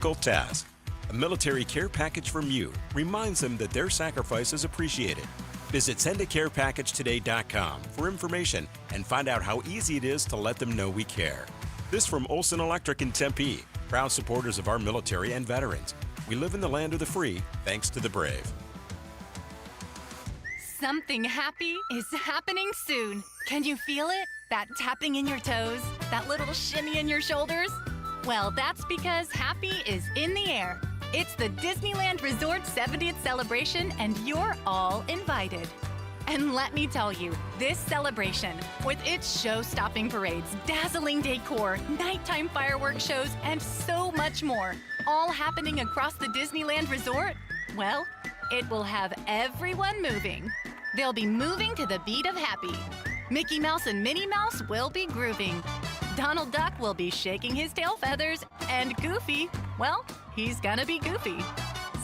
difficult task. A military care package from you reminds them that their sacrifice is appreciated. Visit sendacarepackagetoday.com for information and find out how easy it is to let them know we care. This from Olson Electric in Tempe, proud supporters of our military and veterans. We live in the land of the free, thanks to the brave. Something happy is happening soon. Can you feel it? That tapping in your toes? That little shimmy in your shoulders? Well, that's because happy is in the air. It's the Disneyland Resort 70th celebration, and you're all invited. And let me tell you, this celebration, with its show-stopping parades, dazzling decor, nighttime fireworks shows, and so much more, all happening across the Disneyland Resort, well, it will have everyone moving. They'll be moving to the beat of happy. Mickey Mouse and Minnie Mouse will be grooving. Donald Duck will be shaking his tail feathers, and Goofy, well, he's gonna be goofy.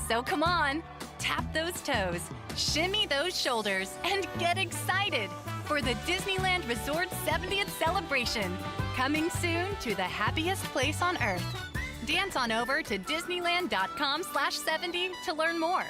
So come on, tap those toes, shimmy those shoulders, and get excited for the Disneyland Resort 70th celebration, coming soon to the happiest place on Earth. Dance on over to disneyland.com/70 to learn more.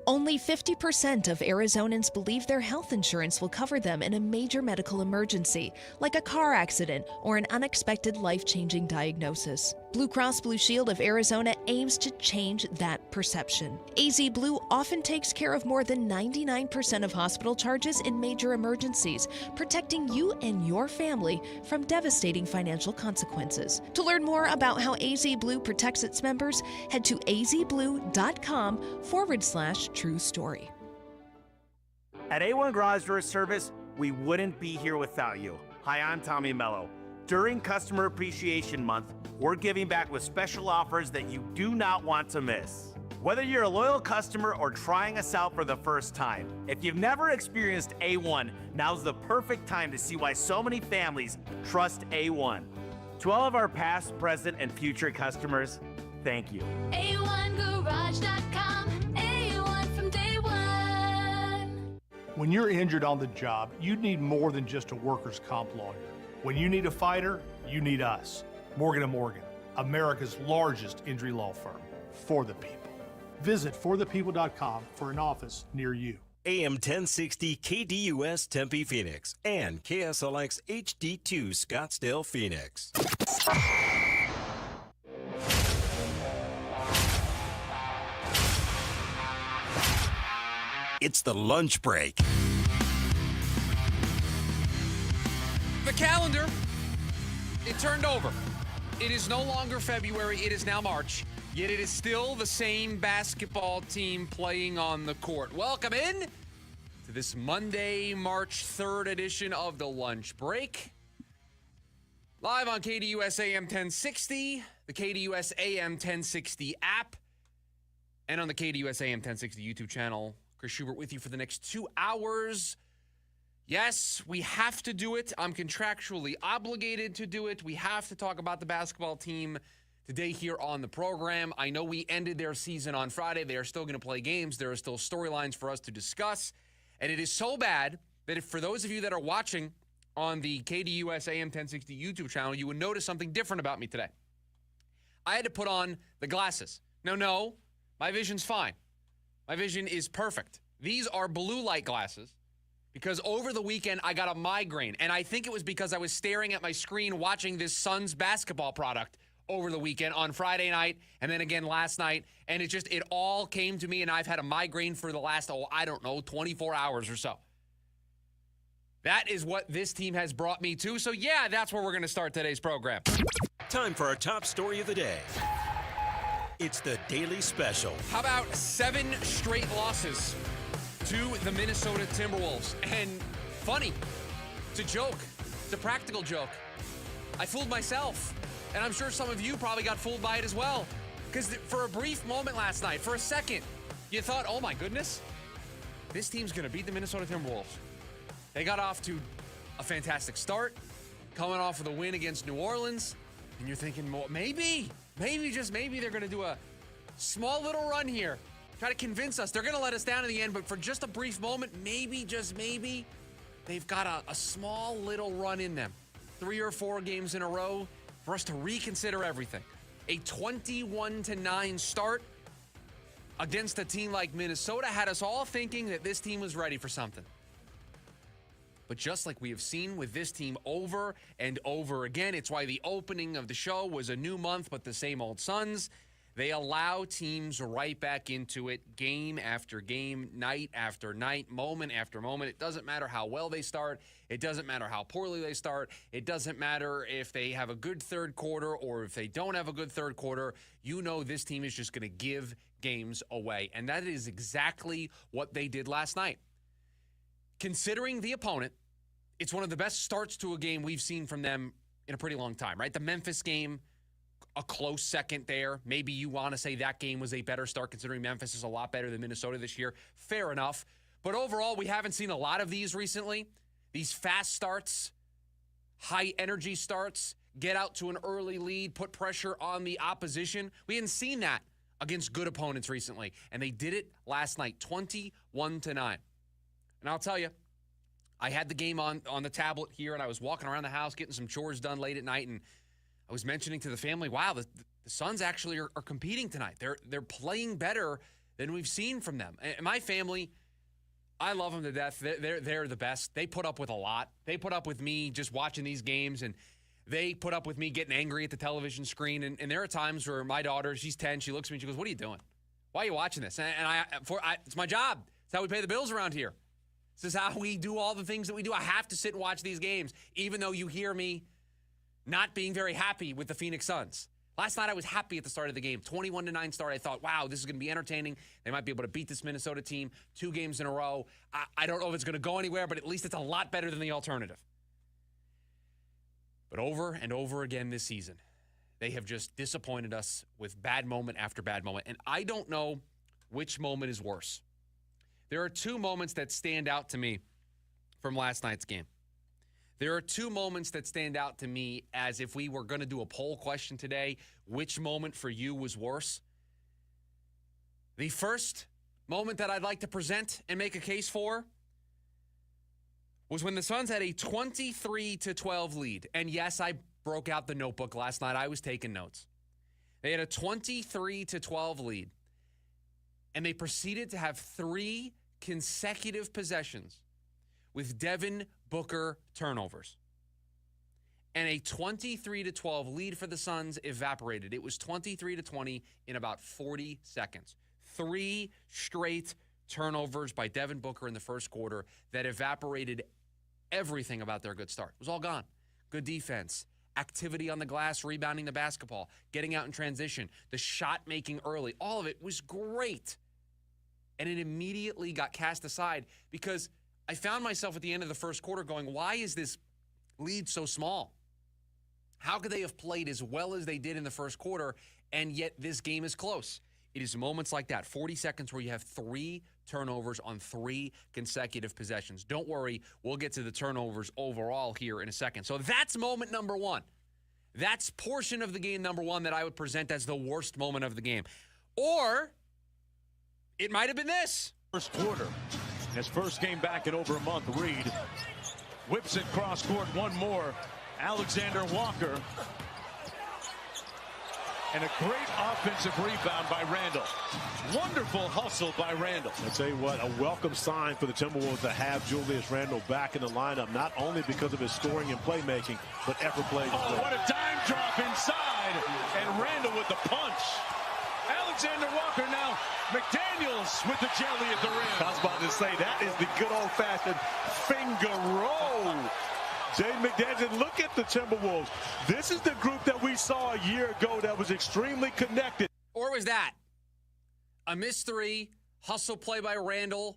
Only 50% of Arizonans believe their health insurance will cover them in a major medical emergency, like a car accident or an unexpected life-changing diagnosis. Blue Cross Blue Shield of Arizona aims to change that perception. AZ Blue often takes care of more than 99% of hospital charges in major emergencies, protecting you and your family from devastating financial consequences. To learn more about how AZ Blue protects its members, head to azblue.com/true story. At A1 Garage Door Service, we wouldn't be here without you. Hi, I'm Tommy Mello. During Customer Appreciation Month, we're giving back with special offers that you do not want to miss. Whether you're a loyal customer or trying us out for the first time, if you've never experienced A1, now's the perfect time to see why so many families trust A1. To all of our past, present, and future customers, thank you. A1Garage.com, A1 from day one. When you're injured on the job, you need more than just a workers' comp lawyer. When you need a fighter, you need us. Morgan & Morgan, America's largest injury law firm, for the people. Visit forthepeople.com for an office near you. AM 1060 KDUS Tempe Phoenix and KSLX HD2 Scottsdale Phoenix. It's the lunch break. The calendar, it turned over. It is no longer February, it is now March, yet it is still the same basketball team playing on the court. Welcome in to this Monday, March 3rd edition of the Lunch Break. Live on KDUS AM 1060, the KDUS AM 1060 app, and on the KDUS AM 1060 YouTube channel. Chris Schubert with you for the next 2 hours. Yes, we have to do it. I'm contractually obligated to do it. We have to talk about the basketball team today here on the program. I know we ended their season on Friday. They are still going to play games. There are still storylines for us to discuss. And it is so bad that if for those of you that are watching on the KDUS AM 1060 YouTube channel, you would notice something different about me today. I had to put on the glasses. No, my vision's fine. My vision is perfect. These are blue light glasses. Because over the weekend, I got a migraine. And I think it was because I was staring at my screen watching this Suns basketball product over the weekend on Friday night and then again last night. And it all came to me, and I've had a migraine for the last, 24 hours or so. That is what this team has brought me to. So, yeah, that's where we're going to start today's program. Time for our top story of the day. It's the Daily Special. How about 7 straight losses to the Minnesota Timberwolves? And funny, it's a joke. It's a practical joke. I fooled myself. And I'm sure some of you probably got fooled by it as well. Because for a brief moment last night, for a second, you thought, oh my goodness, this team's going to beat the Minnesota Timberwolves. They got off to a fantastic start, coming off with a win against New Orleans. And you're thinking, maybe they're going to do a small little run here. Try to convince us. They're going to let us down in the end, but for just a brief moment, maybe, just maybe, they've got a small little run in them. 3 or 4 games in a row for us to reconsider everything. A 21-9 start against a team like Minnesota had us all thinking that this team was ready for something. But just like we have seen with this team over and over again, it's why the opening of the show was a new month, but the same old Suns. They allow teams right back into it game after game, night after night, moment after moment. It doesn't matter how well they start. It doesn't matter how poorly they start. It doesn't matter if they have a good third quarter or if they don't have a good third quarter. You know this team is just going to give games away. And that is exactly what they did last night. Considering the opponent, it's one of the best starts to a game we've seen from them in a pretty long time, right? The Memphis game, a close second there. Maybe you want to say that game was a better start considering Memphis is a lot better than Minnesota this year. Fair enough. But overall, we haven't seen a lot of these recently. These fast starts, high energy starts, get out to an early lead, put pressure on the opposition. We hadn't seen that against good opponents recently. And they did it last night, 21-9. And I'll tell you, I had the game on the tablet here, and I was walking around the house getting some chores done late at night, and I was mentioning to the family, wow, the Suns actually are competing tonight. They're playing better than we've seen from them. And my family, I love them to death. They're the best. They put up with a lot. They put up with me just watching these games, and they put up with me getting angry at the television screen. And there are times where my daughter, she's 10, she looks at me and she goes, what are you doing? Why are you watching this? And it's my job. It's how we pay the bills around here. This is how we do all the things that we do. I have to sit and watch these games, even though you hear me not being very happy with the Phoenix Suns. Last night I was happy at the start of the game. 21-9 start. I thought, wow, this is going to be entertaining. They might be able to beat this Minnesota team 2 games in a row. I don't know if it's going to go anywhere, but at least it's a lot better than the alternative. But over and over again this season, they have just disappointed us with bad moment after bad moment. And I don't know which moment is worse. There are 2 moments that stand out to me from last night's game. There are 2 moments that stand out to me as if we were going to do a poll question today, which moment for you was worse? The first moment that I'd like to present and make a case for was when the Suns had a 23-12 lead. And yes, I broke out the notebook last night. I was taking notes. They had a 23-12 lead. And they proceeded to have 3 consecutive possessions with Devin Booker turnovers. And a 23-12 lead for the Suns evaporated. It was 23-20 in about 40 seconds. 3 straight turnovers by Devin Booker in the first quarter that evaporated everything about their good start. It was all gone. Good defense, activity on the glass, rebounding the basketball, getting out in transition, the shot making early. All of it was great. And it immediately got cast aside because I found myself at the end of the first quarter going, why is this lead so small? How could they have played as well as they did in the first quarter, and yet this game is close? It is moments like that, 40 seconds where you have 3 turnovers on 3 consecutive possessions. Don't worry, we'll get to the turnovers overall here in a second. So that's moment number 1. That's portion of the game number 1 that I would present as the worst moment of the game. Or it might have been this. First quarter. His first game back in over a month. Reed whips it cross court. One more. Alexander Walker. And a great offensive rebound by Randall. Wonderful hustle by Randall. I tell you what, a welcome sign for the Timberwolves to have Julius Randle back in the lineup, not only because of his scoring and playmaking, but effort plays. Oh, what a dime drop inside. And Randall with the punch. Alexander Walker now. McDaniels with the jelly at the rim. I was about to say, that is the good old-fashioned finger roll. Jaden McDaniels, look at the Timberwolves. This is the group that we saw a year ago that was extremely connected. Or was that a missed 3, hustle play by Randall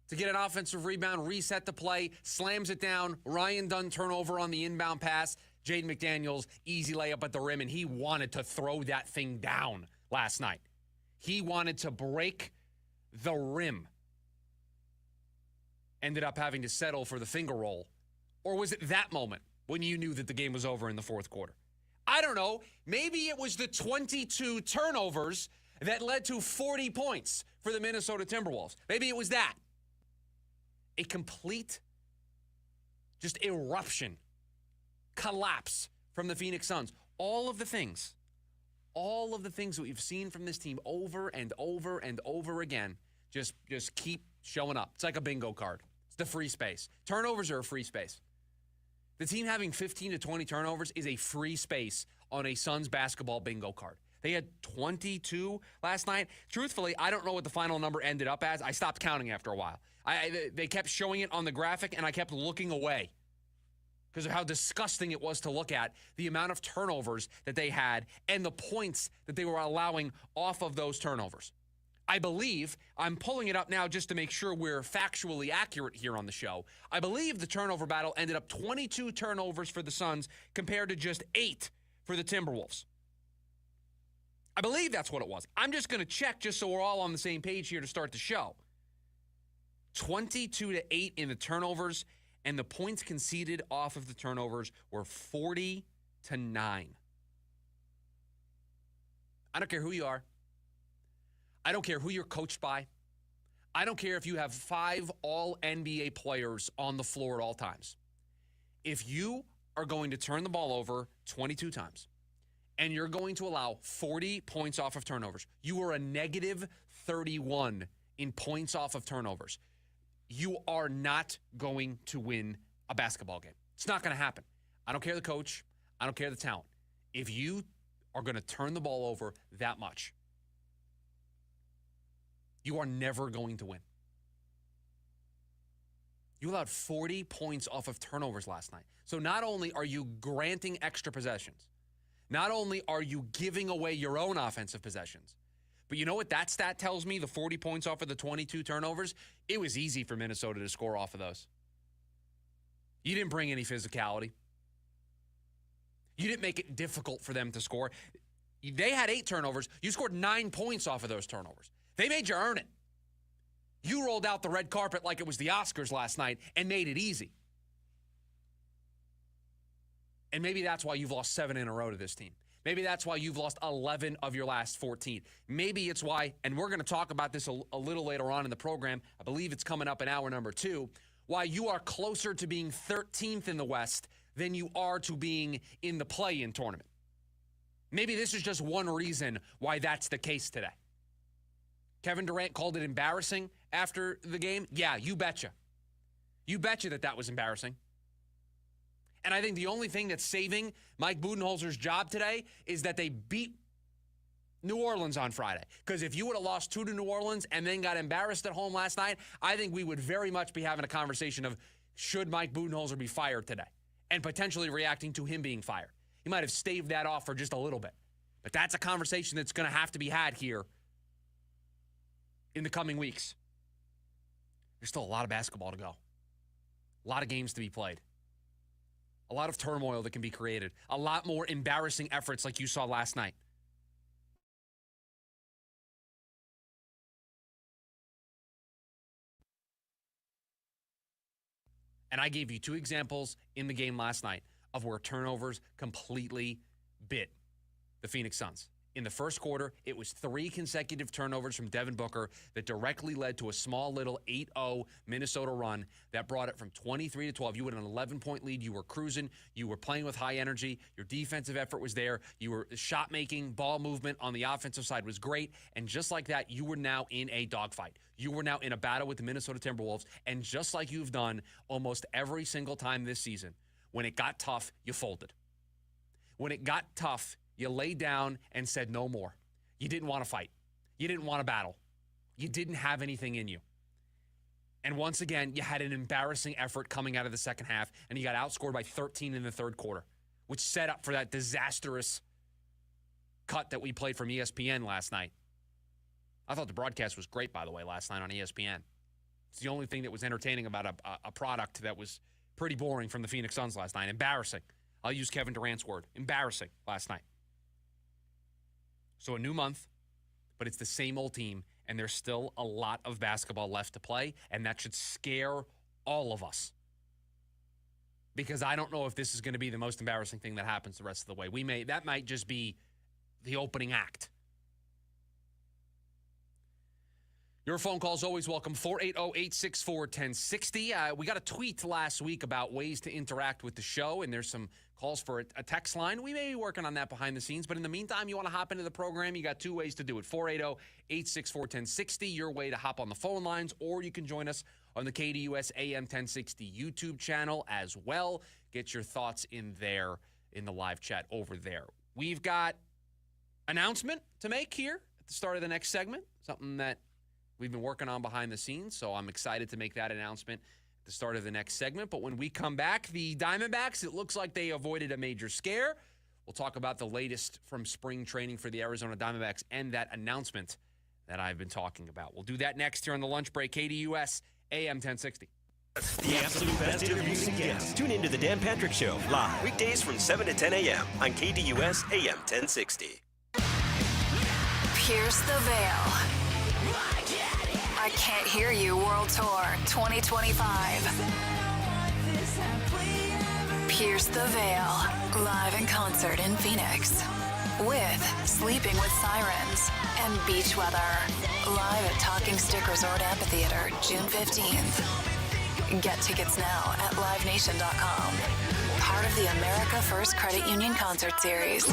to get an offensive rebound, reset the play, slams it down, Ryan Dunn turnover on the inbound pass, Jaden McDaniels, easy layup at the rim, and he wanted to throw that thing down last night. He wanted to break the rim. Ended up having to settle for the finger roll. Or was it that moment when you knew that the game was over in the fourth quarter? I don't know. Maybe it was the 22 turnovers that led to 40 points for the Minnesota Timberwolves. Maybe it was that. A complete just eruption, collapse from the Phoenix Suns. All of the things all of the things that we've seen from this team over and over and over again just keep showing up. It's like a bingo card. It's the free space. Turnovers are a free space. The team having 15 to 20 turnovers is a free space on a Suns basketball bingo card. They had 22 last night. Truthfully, I don't know what the final number ended up as. I stopped counting after a while. They kept showing it on the graphic, and I kept looking away because of how disgusting it was to look at, the amount of turnovers that they had and the points that they were allowing off of those turnovers. I believe, I'm pulling it up now just to make sure we're factually accurate here on the show. I believe the turnover battle ended up 22 turnovers for the Suns compared to just 8 for the Timberwolves. I believe that's what it was. I'm just going to check just so we're all on the same page here to start the show. 22 to 8 in the turnovers, and the points conceded off of the turnovers were 40 to 9. I don't care who you are. I don't care who you're coached by. I don't care if you have 5 all-NBA players on the floor at all times. If you are going to turn the ball over 22 times and you're going to allow 40 points off of turnovers, you are a negative 31 in points off of turnovers. You are not going to win a basketball game. It's not going to happen. I don't care the coach. I don't care the talent. If you are going to turn the ball over that much, you are never going to win. You allowed 40 points off of turnovers last night. So not only are you granting extra possessions, not only are you giving away your own offensive possessions, but you know what that stat tells me, the 40 points off of the 22 turnovers? It was easy for Minnesota to score off of those. You didn't bring any physicality. You didn't make it difficult for them to score. They had 8 turnovers. You scored 9 points off of those turnovers. They made you earn it. You rolled out the red carpet like it was the Oscars last night and made it easy. And maybe that's why you've lost 7 in a row to this team. Maybe that's why you've lost 11 of your last 14. Maybe it's why, and we're going to talk about this a little later on in the program, I believe it's coming up in hour number 2, why you are closer to being 13th in the West than you are to being in the play-in tournament. Maybe this is just one reason why that's the case today. Kevin Durant called it embarrassing after the game. Yeah, you betcha. You betcha that was embarrassing. And I think the only thing that's saving Mike Budenholzer's job today is that they beat New Orleans on Friday. Because if you would have lost 2 to New Orleans and then got embarrassed at home last night, I think we would very much be having a conversation of should Mike Budenholzer be fired today and potentially reacting to him being fired. He might have staved that off for just a little bit. But that's a conversation that's going to have to be had here in the coming weeks. There's still a lot of basketball to go. A lot of games to be played. A lot of turmoil that can be created. A lot more embarrassing efforts like you saw last night. And I gave you 2 examples in the game last night of where turnovers completely bit the Phoenix Suns. In the first quarter, it was 3 consecutive turnovers from Devin Booker that directly led to a small little 8-0 Minnesota run that brought it from 23 to 12. You had an 11-point lead. You were cruising. You were playing with high energy. Your defensive effort was there. You were shot making, ball movement on the offensive side was great. And just like that, you were now in a dogfight. You were now in a battle with the Minnesota Timberwolves. And just like you've done almost every single time this season, when it got tough, you folded. When it got tough, you laid down and said no more. You didn't want to fight. You didn't want to battle. You didn't have anything in you. And once again, you had an embarrassing effort coming out of the second half, and you got outscored by 13 in the third quarter, which set up for that disastrous cut that we played from ESPN last night. I thought the broadcast was great, by the way, last night on ESPN. It's the only thing that was entertaining about a product that was pretty boring from the Phoenix Suns last night. Embarrassing. I'll use Kevin Durant's word. Embarrassing last night. So a new month, but it's the same old team, and there's still a lot of basketball left to play, and that should scare all of us. Because I don't know if this is going to be the most embarrassing thing that happens the rest of the way. That might just be the opening act. Your phone call is always welcome, 480-864-1060. We got a tweet last week about ways to interact with the show, and there's some calls for a text line. We may be working on that behind the scenes, but in the meantime, you want to hop into the program, you got two ways to do it. 480-864-1060, your way to hop on the phone lines, or you can join us on the KDUS AM 1060 YouTube channel as well. Get your thoughts in there, in the live chat over there. We've got announcement to make here at the start of the next segment, something that we've been working on behind the scenes, so I'm excited to make that announcement the start of the next segment. But when we come back, the Diamondbacks, it looks like they avoided a major scare. We'll talk about the latest from spring training for the Arizona Diamondbacks and that announcement that I've been talking about. We'll do that next here on the lunch break. KDUS AM 1060. The absolute best interviews and guests. Tune into the Dan Patrick Show live weekdays from 7 to 10 a.m. on KDUS AM 1060. Pierce the Veil. I Can't Hear You World Tour 2025. Pierce the Veil, live in concert in Phoenix. With Sleeping with Sirens and Beach Weather. Live at Talking Stick Resort Amphitheater, June 15th. Get tickets now at livenation.com. Part of the America First Credit Union Concert Series.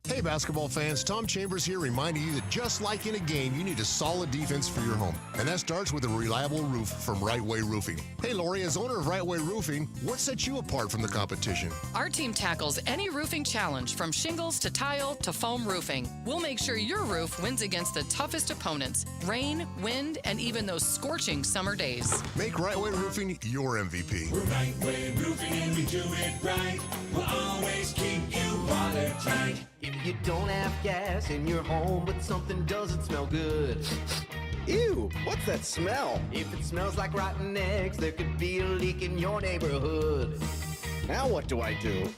Hey basketball fans, Tom Chambers here reminding you that just like in a game, you need a solid defense for your home. And that starts with a reliable roof from Right Way Roofing. Hey Lori, as owner of Right Way Roofing, what sets you apart from the competition? Our team tackles any roofing challenge from shingles to tile to foam roofing. We'll make sure your roof wins against the toughest opponents, rain, wind, and even those scorching summer days. Make Right Way Roofing your MVP. We're Right Way Roofing and we do it right. We'll always keep you watertight. If you don't have gas in your home, but something doesn't smell good. Ew, what's that smell? If it smells like rotten eggs, there could be a leak in your neighborhood. Now what do I do?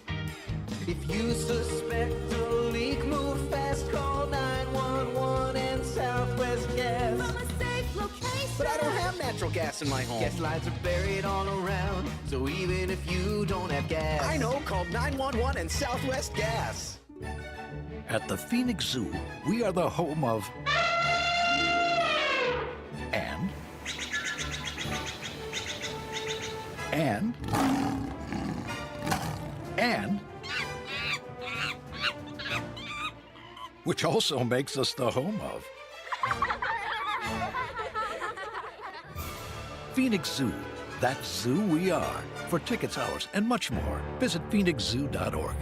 If you suspect a leak, move fast, call 911 and Southwest Gas. From a safe location. But I don't have natural gas in my home. Gas lines are buried all around, so even if you don't have gas. I know, call 911 and Southwest Gas. At the Phoenix Zoo, we are the home of and which also makes us the home of Phoenix Zoo. That zoo we are. For tickets, hours, and much more, visit phoenixzoo.org.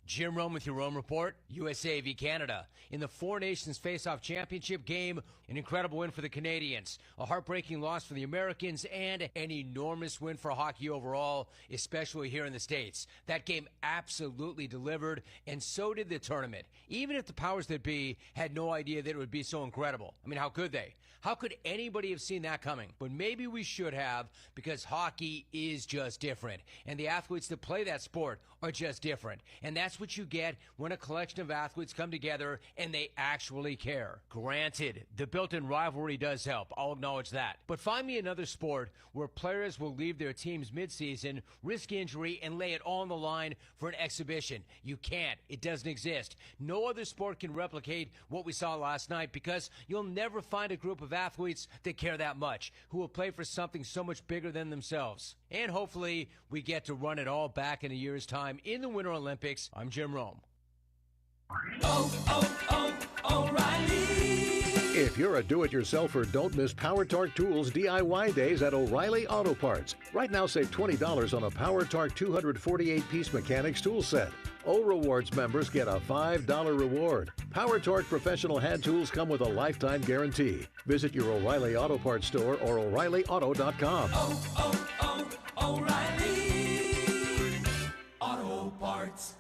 Jim Rome with your Rome Report. USA v. Canada. In the Four Nations Face-Off Championship game, an incredible win for the Canadians, a heartbreaking loss for the Americans, and an enormous win for hockey overall, especially here in the States. That game absolutely delivered, and so did the tournament. Even if the powers that be had no idea that it would be so incredible. I mean, how could they? How could anybody have seen that coming? But maybe we should have, because hockey is just different. And the athletes that play that sport are just different. And that's what you get when a collection of athletes come together and they actually care. Granted, the built-in rivalry does help. I'll acknowledge that. But find me another sport where players will leave their teams mid-season, risk injury, and lay it all on the line for an exhibition. You can't. It doesn't exist. No other sport can replicate what we saw last night, because you'll never find a group of athletes that care that much, who will play for something so much bigger than themselves. And hopefully we get to run it all back in a year's time in the Winter Olympics. I'm Jim Rome. O'Reilly. If you're a do-it-yourselfer, don't miss Power Torque Tools DIY days at O'Reilly Auto Parts. Right now, save $20 on a Power Torque 248-piece mechanics tool set. O Rewards members get a $5 reward. Power Torque professional hand tools come with a lifetime guarantee. Visit your O'Reilly Auto Parts store or O'ReillyAuto.com. O'Reilly Auto Parts.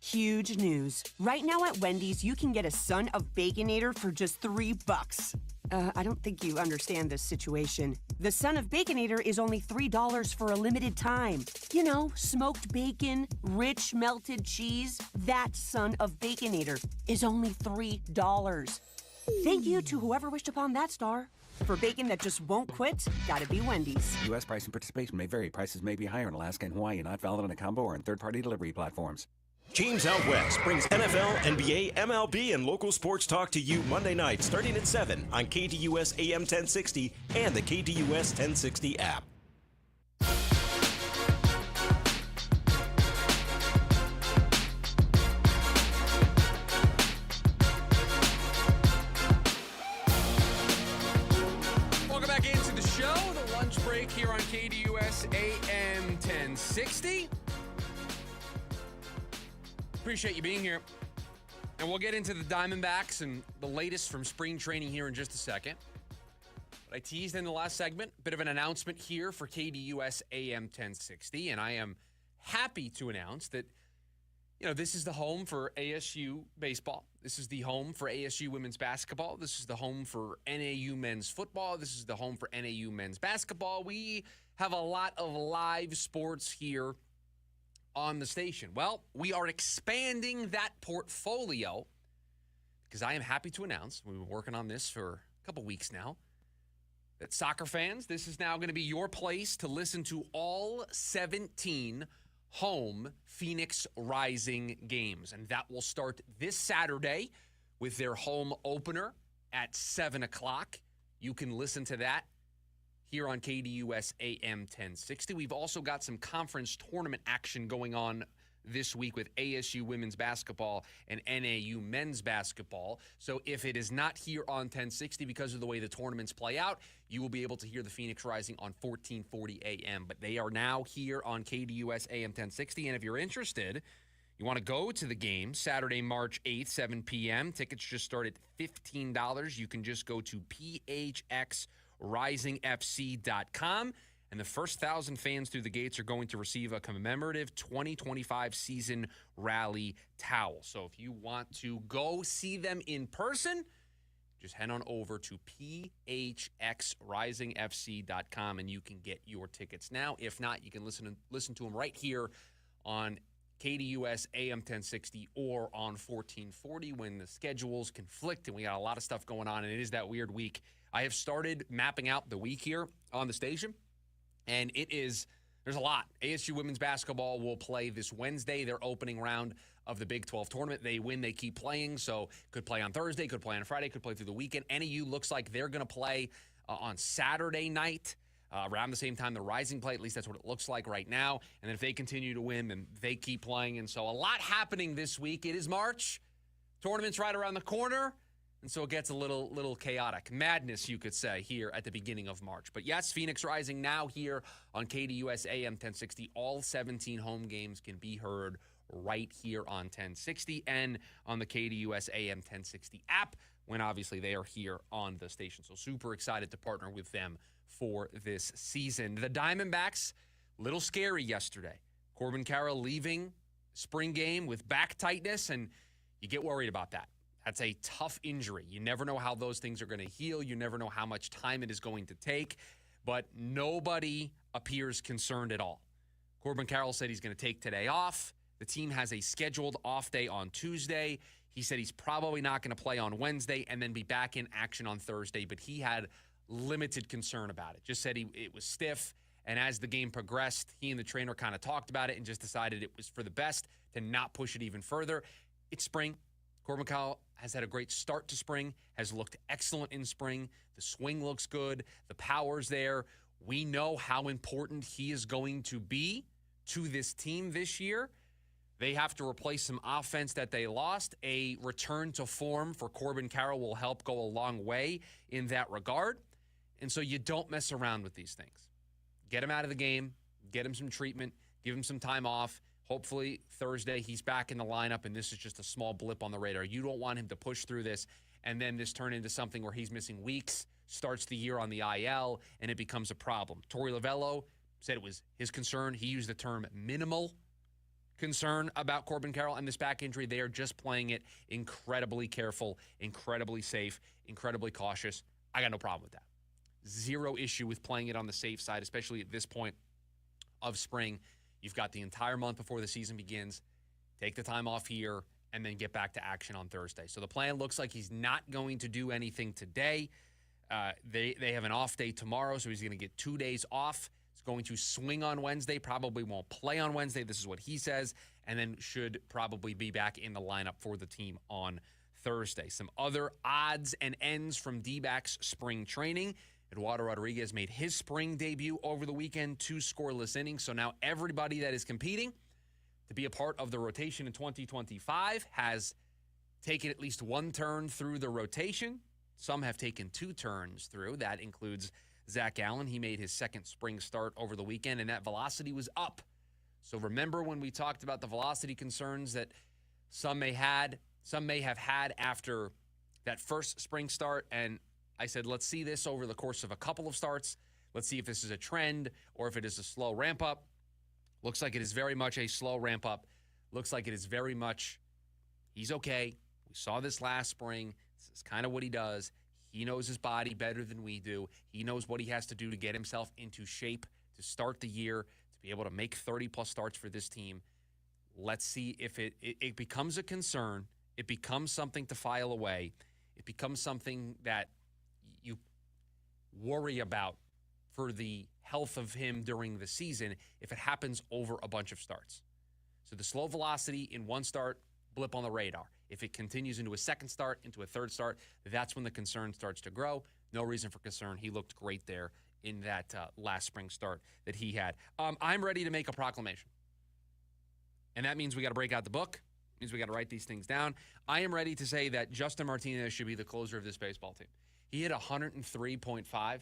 Huge news. Right now at Wendy's, you can get a Son of Baconator for just $3. I don't think you understand this situation. The Son of Baconator is only $3 for a limited time. You know, smoked bacon, rich melted cheese. That Son of Baconator is only $3. Thank you to whoever wished upon that star. For bacon that just won't quit, gotta be Wendy's. U.S. price and participation may vary. Prices may be higher in Alaska and Hawaii, not valid on a combo or in third-party delivery platforms. James Out West brings NFL, NBA, MLB, and local sports talk to you Monday night starting at 7 on KDUS AM 1060 and the KDUS 1060 app. KDUS AM 1060. Appreciate you being here. And we'll get into the Diamondbacks and the latest from spring training here in just a second. But I teased in the last segment, a bit of an announcement here for KDUS AM 1060, and I am happy to announce that, this is the home for ASU baseball. This is the home for ASU women's basketball. This is the home for NAU men's football. This is the home for NAU men's basketball. We have a lot of live sports here on the station. Well, we are expanding that portfolio because I am happy to announce, we've been working on this for a couple weeks now, that soccer fans, this is now going to be your place to listen to all 17 home Phoenix Rising games. And that will start this Saturday with their home opener at 7 o'clock. You can listen to that here on KDUS AM 1060. We've also got some conference tournament action going on this week with ASU women's basketball and NAU men's basketball. So if it is not here on 1060 because of the way the tournaments play out, you will be able to hear the Phoenix Rising on 1440 AM. But they are now here on KDUS AM 1060. And if you're interested, you want to go to the game Saturday, March 8th, 7 p.m. Tickets just start at $15. You can just go to phxrisingfc.com. And the first 1,000 fans through the gates are going to receive a commemorative 2025 season rally towel. So if you want to go see them in person, just head on over to phxrisingfc.com and you can get your tickets now. If not, you can listen to them right here on KDUS AM 1060 or on 1440 when the schedules conflict and we got a lot of stuff going on and it is that weird week. I have started mapping out the week here on the station. And there's a lot. ASU women's basketball will play this Wednesday, their opening round of the Big 12 tournament. They win, they keep playing. So could play on Thursday, could play on Friday, could play through the weekend. NAU looks like they're going to play on Saturday night around the same time the Rising play. At least that's what it looks like right now. And then if they continue to win, then they keep playing. And so a lot happening this week. It is March. Tournament's right around the corner. And so it gets a little chaotic. Madness, you could say, here at the beginning of March. But yes, Phoenix Rising now here on KDUS AM 1060. All 17 home games can be heard right here on 1060 and on the KDUS AM 1060 app when obviously they are here on the station. So super excited to partner with them for this season. The Diamondbacks, little scary yesterday. Corbin Carroll leaving spring game with back tightness, and you get worried about that. That's a tough injury. You never know how those things are going to heal. You never know how much time it is going to take. But nobody appears concerned at all. Corbin Carroll said he's going to take today off. The team has a scheduled off day on Tuesday. He said he's probably not going to play on Wednesday and then be back in action on Thursday. But he had limited concern about it. Just said it was stiff. And as the game progressed, he and the trainer kind of talked about it and just decided it was for the best to not push it even further. It's spring. Corbin Carroll has had a great start to spring, has looked excellent in spring. The swing looks good. The power's there. We know how important he is going to be to this team this year. They have to replace some offense that they lost. A return to form for Corbin Carroll will help go a long way in that regard. And so you don't mess around with these things. Get him out of the game. Get him some treatment. Give him some time off. Hopefully Thursday he's back in the lineup and this is just a small blip on the radar. You don't want him to push through this and then this turn into something where he's missing weeks, starts the year on the IL, and it becomes a problem. Torey Lovello said it was his concern. He used the term minimal concern about Corbin Carroll and this back injury. They are just playing it incredibly careful, incredibly safe, incredibly cautious. I got no problem with that. Zero issue with playing it on the safe side, especially at this point of spring. You've got the entire month before the season begins. Take the time off here and then get back to action on Thursday. So the plan looks like he's not going to do anything today. They have an off day tomorrow, so he's going to get 2 days off. He's going to swing on Wednesday, probably won't play on Wednesday. This is what he says, and then should probably be back in the lineup for the team on Thursday. Some other odds and ends from D-backs spring training. Eduardo Rodriguez made his spring debut over the weekend, 2 scoreless innings. So now everybody that is competing to be a part of the rotation in 2025 has taken at least one turn through the rotation. Some have taken 2 turns through. That includes Zach Allen. He made his second spring start over the weekend, and that velocity was up. So remember when we talked about the velocity concerns that some may have had after that first spring start, and I said, let's see this over the course of a couple of starts. Let's see if this is a trend or if it is a slow ramp up. Looks like it is very much a slow ramp up. Looks like it is very much, he's okay. We saw this last spring. This is kind of what he does. He knows his body better than we do. He knows what he has to do to get himself into shape to start the year, to be able to make 30-plus starts for this team. Let's see if it becomes a concern. It becomes something to file away. It becomes something that you worry about for the health of him during the season if it happens over a bunch of starts. So the slow velocity in one start, blip on the radar. If it continues into a second start, into a third start, that's when the concern starts to grow. No reason for concern. He looked great there in that last spring start that he had. I'm ready to make a proclamation. And that means we got to break out the book. It means we got to write these things down. I am ready to say that Justin Martinez should be the closer of this baseball team. He hit 103.5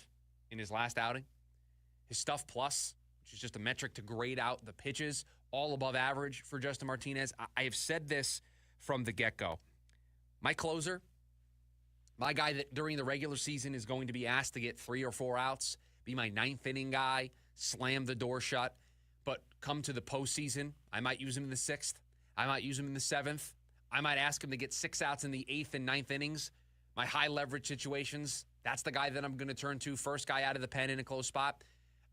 in his last outing. His stuff plus, which is just a metric to grade out the pitches, all above average for Justin Martinez. I have said this from the get-go. My closer, my guy that during the regular season is going to be asked to get 3 or 4 outs, be my ninth inning guy, slam the door shut, but come to the postseason, I might use him in the 6th. I might use him in the 7th. I might ask him to get 6 outs in the 8th and 9th innings. My high leverage situations, that's the guy that I'm going to turn to, first guy out of the pen in a close spot.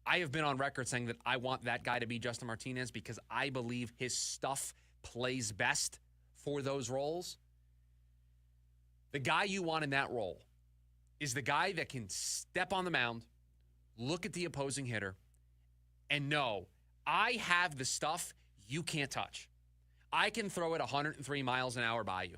I have been on record saying that I want that guy to be Justin Martinez because I believe his stuff plays best for those roles. The guy you want in that role is the guy that can step on the mound, look at the opposing hitter, and know, I have the stuff you can't touch. I can throw it 103 miles an hour by you.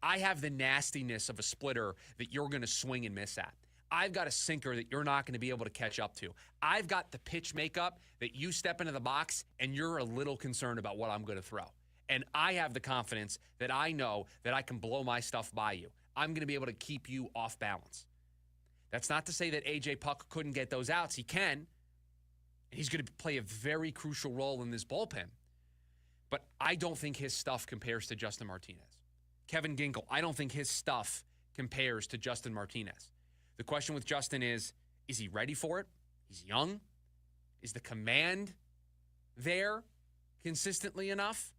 I have the nastiness of a splitter that you're going to swing and miss at. I've got a sinker that you're not going to be able to catch up to. I've got the pitch makeup that you step into the box and you're a little concerned about what I'm going to throw. And I have the confidence that I know that I can blow my stuff by you. I'm going to be able to keep you off balance. That's not to say that A.J. Puck couldn't get those outs. He can. He's going to play a very crucial role in this bullpen. But I don't think his stuff compares to Justin Martinez. Kevin Ginkel, I don't think his stuff compares to Justin Martinez. The question with Justin is he ready for it? He's young. Is the command there consistently enough?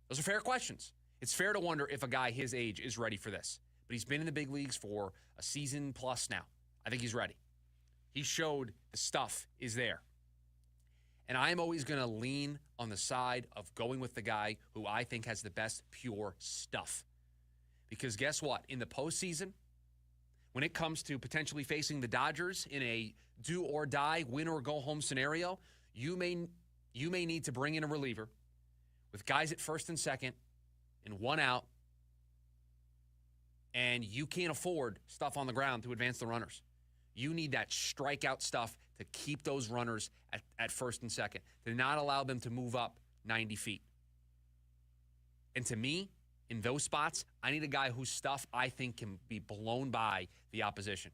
Those are fair questions. It's fair to wonder if a guy his age is ready for this. But he's been in the big leagues for a season plus now. I think he's ready. He showed the stuff is there. And I'm always going to lean on the side of going with the guy who I think has the best pure stuff. Because guess what? In the postseason, when it comes to potentially facing the Dodgers in a do-or-die, win-or-go-home scenario, you may need to bring in a reliever with guys at first and second and 1 out, and you can't afford stuff on the ground to advance the runners. You need that strikeout stuff to keep those runners at first and second, to not allow them to move up 90 feet. And to me, in those spots, I need a guy whose stuff I think can be blown by the opposition.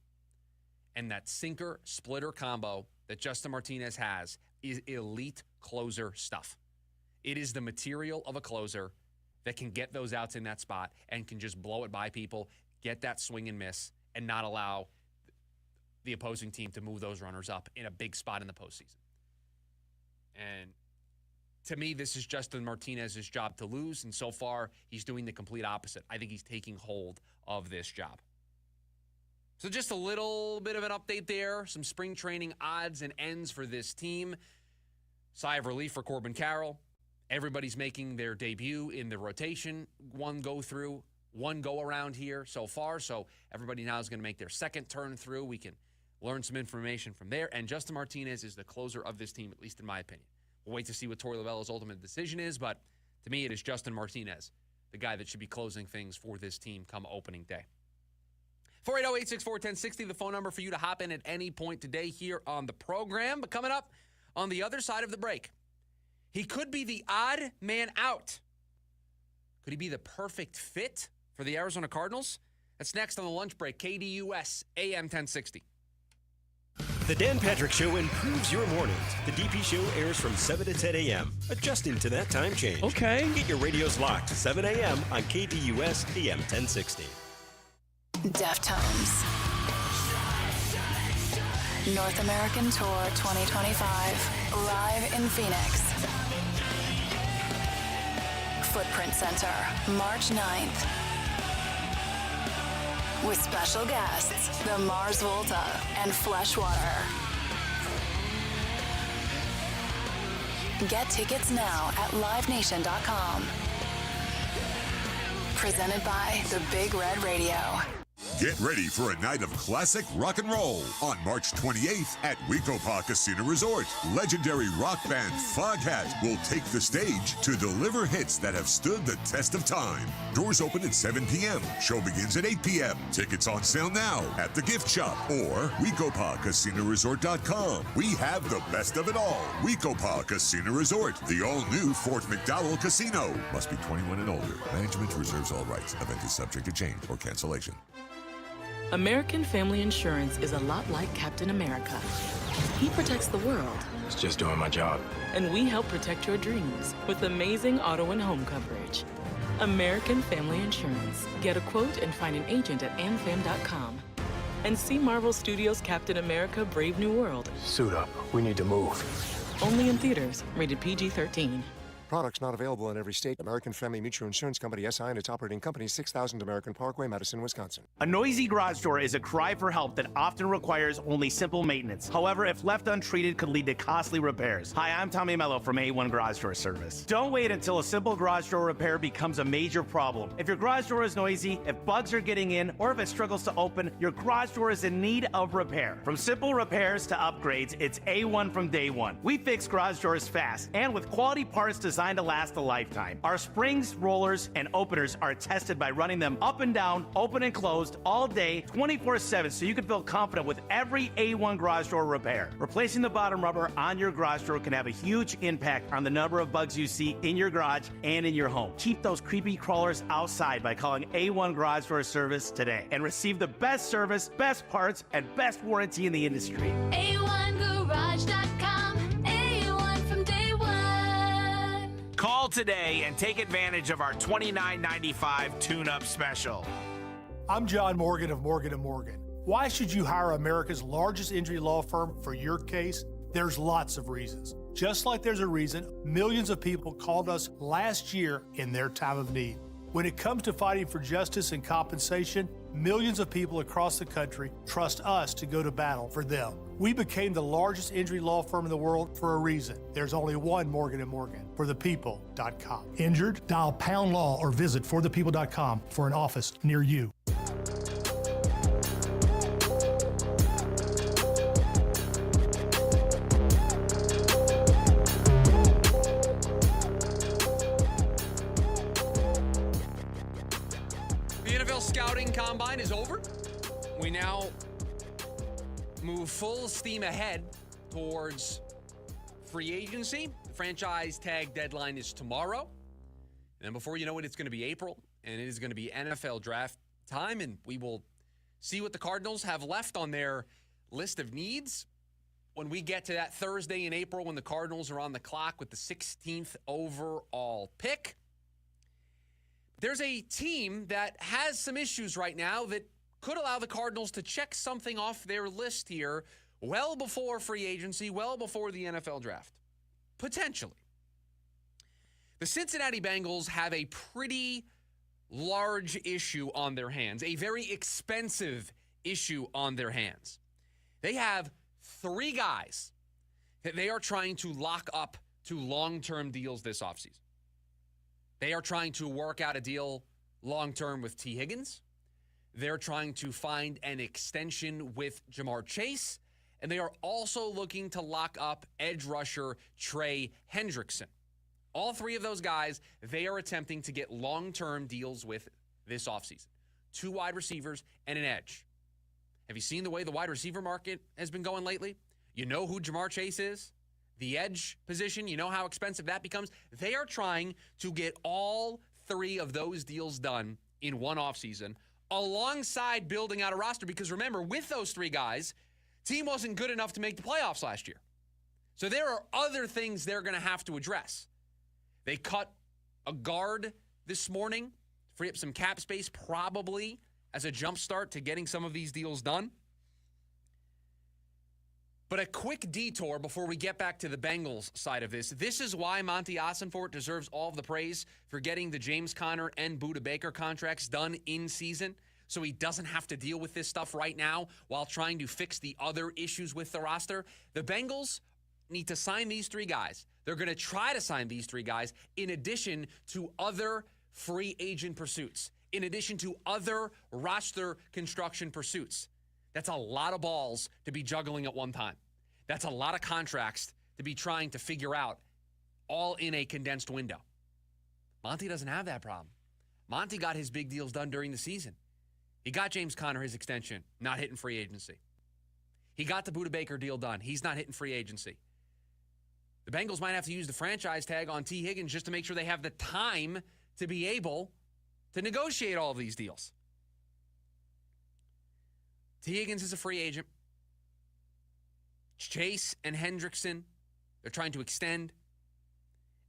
And that sinker-splitter combo that Justin Martinez has is elite closer stuff. It is the material of a closer that can get those outs in that spot and can just blow it by people, get that swing and miss, and not allow the opposing team to move those runners up in a big spot in the postseason. And to me, this is Justin Martinez's job to lose, and so far, he's doing the complete opposite. I think he's taking hold of this job. So just a little bit of an update there, some spring training odds and ends for this team. Sigh of relief for Corbin Carroll. Everybody's making their debut in the rotation. One go around here so far, so everybody now is going to make their second turn through. We can learn some information from there, and Justin Martinez is the closer of this team, at least in my opinion. We'll wait to see what Torey Lovullo's ultimate decision is, but to me, it is Justin Martinez, the guy that should be closing things for this team come opening day. 480-864-1060, the phone number for you to hop in at any point today here on the program. But coming up on the other side of the break, he could be the odd man out. Could he be the perfect fit for the Arizona Cardinals? That's next on the lunch break. KDUS AM 1060. The Dan Patrick Show improves your mornings. The DP Show airs from 7 to 10 a.m., adjusting to that time change. Okay. Get your radios locked 7 a.m. on KDUS AM 1060. Deftones. North American Tour 2025. Live in Phoenix. Footprint Center, March 9th. With special guests, the Mars Volta and Fleshwater. Get tickets now at livenation.com. Presented by the Big Red Radio. Get ready for a night of classic rock and roll on March 28th at Wekopa Casino Resort. Legendary rock band Foghat will take the stage to deliver hits that have stood the test of time. Doors open at 7 p.m. Show begins at 8 p.m. Tickets on sale now at the gift shop or WekopaCasinoResort.com. We have the best of it all. Wekopa Casino Resort, the all-new Fort McDowell Casino. Must be 21 and older. Management reserves all rights. Event is subject to change or cancellation. American Family Insurance is a lot like Captain America. He protects the world. It's just doing my job. And we help protect your dreams with amazing auto and home coverage. American Family Insurance. Get a quote and find an agent at amfam.com. And see Marvel Studios' Captain America: Brave New World. Suit up. We need to move. Only in theaters. Rated PG-13. Products not available in every state. American Family Mutual Insurance Company, SI, and its operating company, 6000 American Parkway, Madison, Wisconsin. A noisy garage door is a cry for help that often requires only simple maintenance. However, if left untreated, could lead to costly repairs. Hi, I'm Tommy Mello from A1 Garage Door Service. Don't wait until a simple garage door repair becomes a major problem. If your garage door is noisy, if bugs are getting in, or if it struggles to open, your garage door is in need of repair. From simple repairs to upgrades, it's A1 from day one. We fix garage doors fast and with quality parts designed to last a lifetime. Our springs, rollers, and openers are tested by running them up and down, open and closed all day, 24/7, so you can feel confident with every A1 garage door repair. Replacing the bottom rubber on your garage door can have a huge impact on the number of bugs you see in your garage and in your home. Keep those creepy crawlers outside by calling A1 Garage Door Service today and receive the best service, best parts, and best warranty in the industry. A1Garage.com. A1 from day one. Call today and take advantage of our $29.95 tune-up special. I'm John Morgan of Morgan & Morgan. Why should you hire America's largest injury law firm for your case? There's lots of reasons. Just like there's a reason millions of people called us last year in their time of need. When it comes to fighting for justice and compensation, millions of people across the country trust us to go to battle for them. We became the largest injury law firm in the world for a reason. There's only one Morgan & Morgan, forthepeople.com. Injured? Dial pound law or visit forthepeople.com for an office near you. The NFL Scouting Combine is over. We now move full steam ahead towards free agency. The franchise tag deadline is tomorrow. And before you know it, it's going to be April, and it is going to be NFL draft time, and we will see what the Cardinals have left on their list of needs when we get to that Thursday in April when the Cardinals are on the clock with the 16th overall pick. There's a team that has some issues right now that could allow the Cardinals to check something off their list here well before free agency, well before the NFL draft. Potentially. The Cincinnati Bengals have a pretty large issue on their hands, a very expensive issue on their hands. They have 3 guys that they are trying to lock up to long-term deals this offseason. They are trying to work out a deal long-term with T. Higgins. They're trying to find an extension with Jamar Chase. And they are also looking to lock up edge rusher Trey Hendrickson. All 3 of those guys, they are attempting to get long-term deals with this offseason. 2 wide receivers and an edge. Have you seen the way the wide receiver market has been going lately? You know who Jamar Chase is? The edge position, you know how expensive that becomes? They are trying to get all 3 of those deals done in one offseason alongside building out a roster. Because remember, with those 3 guys, Team wasn't good enough to make the playoffs last year. So there are other things they're going to have to address. They cut a guard this morning, free up some cap space, probably as a jump start to getting some of these deals done. But a quick detour before we get back to the Bengals side of this. This is why Monty Ossenfort deserves all of the praise for getting the James Conner and Budda Baker contracts done in season, so he doesn't have to deal with this stuff right now while trying to fix the other issues with the roster. The Bengals need to sign these three guys. They're going to try to sign these three guys in addition to other free agent pursuits, in addition to other roster construction pursuits. That's a lot of balls to be juggling at one time. That's a lot of contracts to be trying to figure out all in a condensed window. Monty doesn't have that problem. Monty got his big deals done during the season. He got James Conner his extension, not hitting free agency. He got the Budda Baker deal done. He's not hitting free agency. The Bengals might have to use the franchise tag on T. Higgins just to make sure they have the time to be able to negotiate all of these deals. T. Higgins is a free agent. Chase and Hendrickson, they're trying to extend.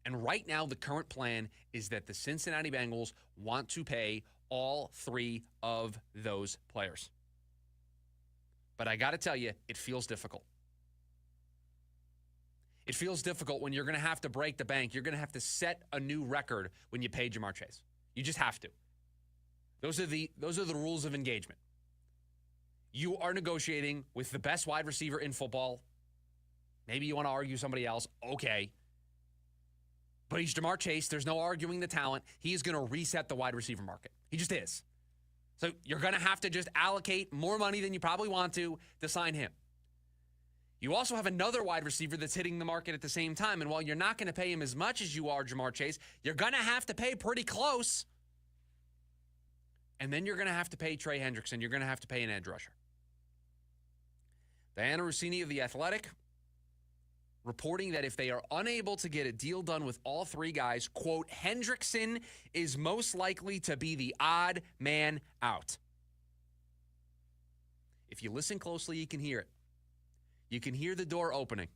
And right now, the current plan is that the Cincinnati Bengals want to pay all three of those players. But I got to tell you, it feels difficult. It feels difficult when you're going to have to break the bank. You're going to have to set a new record when you pay Jamar Chase. You just have to. Those are the rules of engagement. You are negotiating with the best wide receiver in football. Maybe you want to argue somebody else. Okay. But he's Jamar Chase. There's no arguing the talent. He is going to reset the wide receiver market. He just is. So you're going to have to just allocate more money than you probably want to sign him. You also have another wide receiver that's hitting the market at the same time. And while you're not going to pay him as much as you are Jamar Chase, you're going to have to pay pretty close. And then you're going to have to pay Trey Hendrickson. You're going to have to pay an edge rusher. Diana Rossini of The Athletic reporting that if they are unable to get a deal done with all three guys, quote, Hendrickson is most likely to be the odd man out. If you listen closely, you can hear it. You can hear the door opening,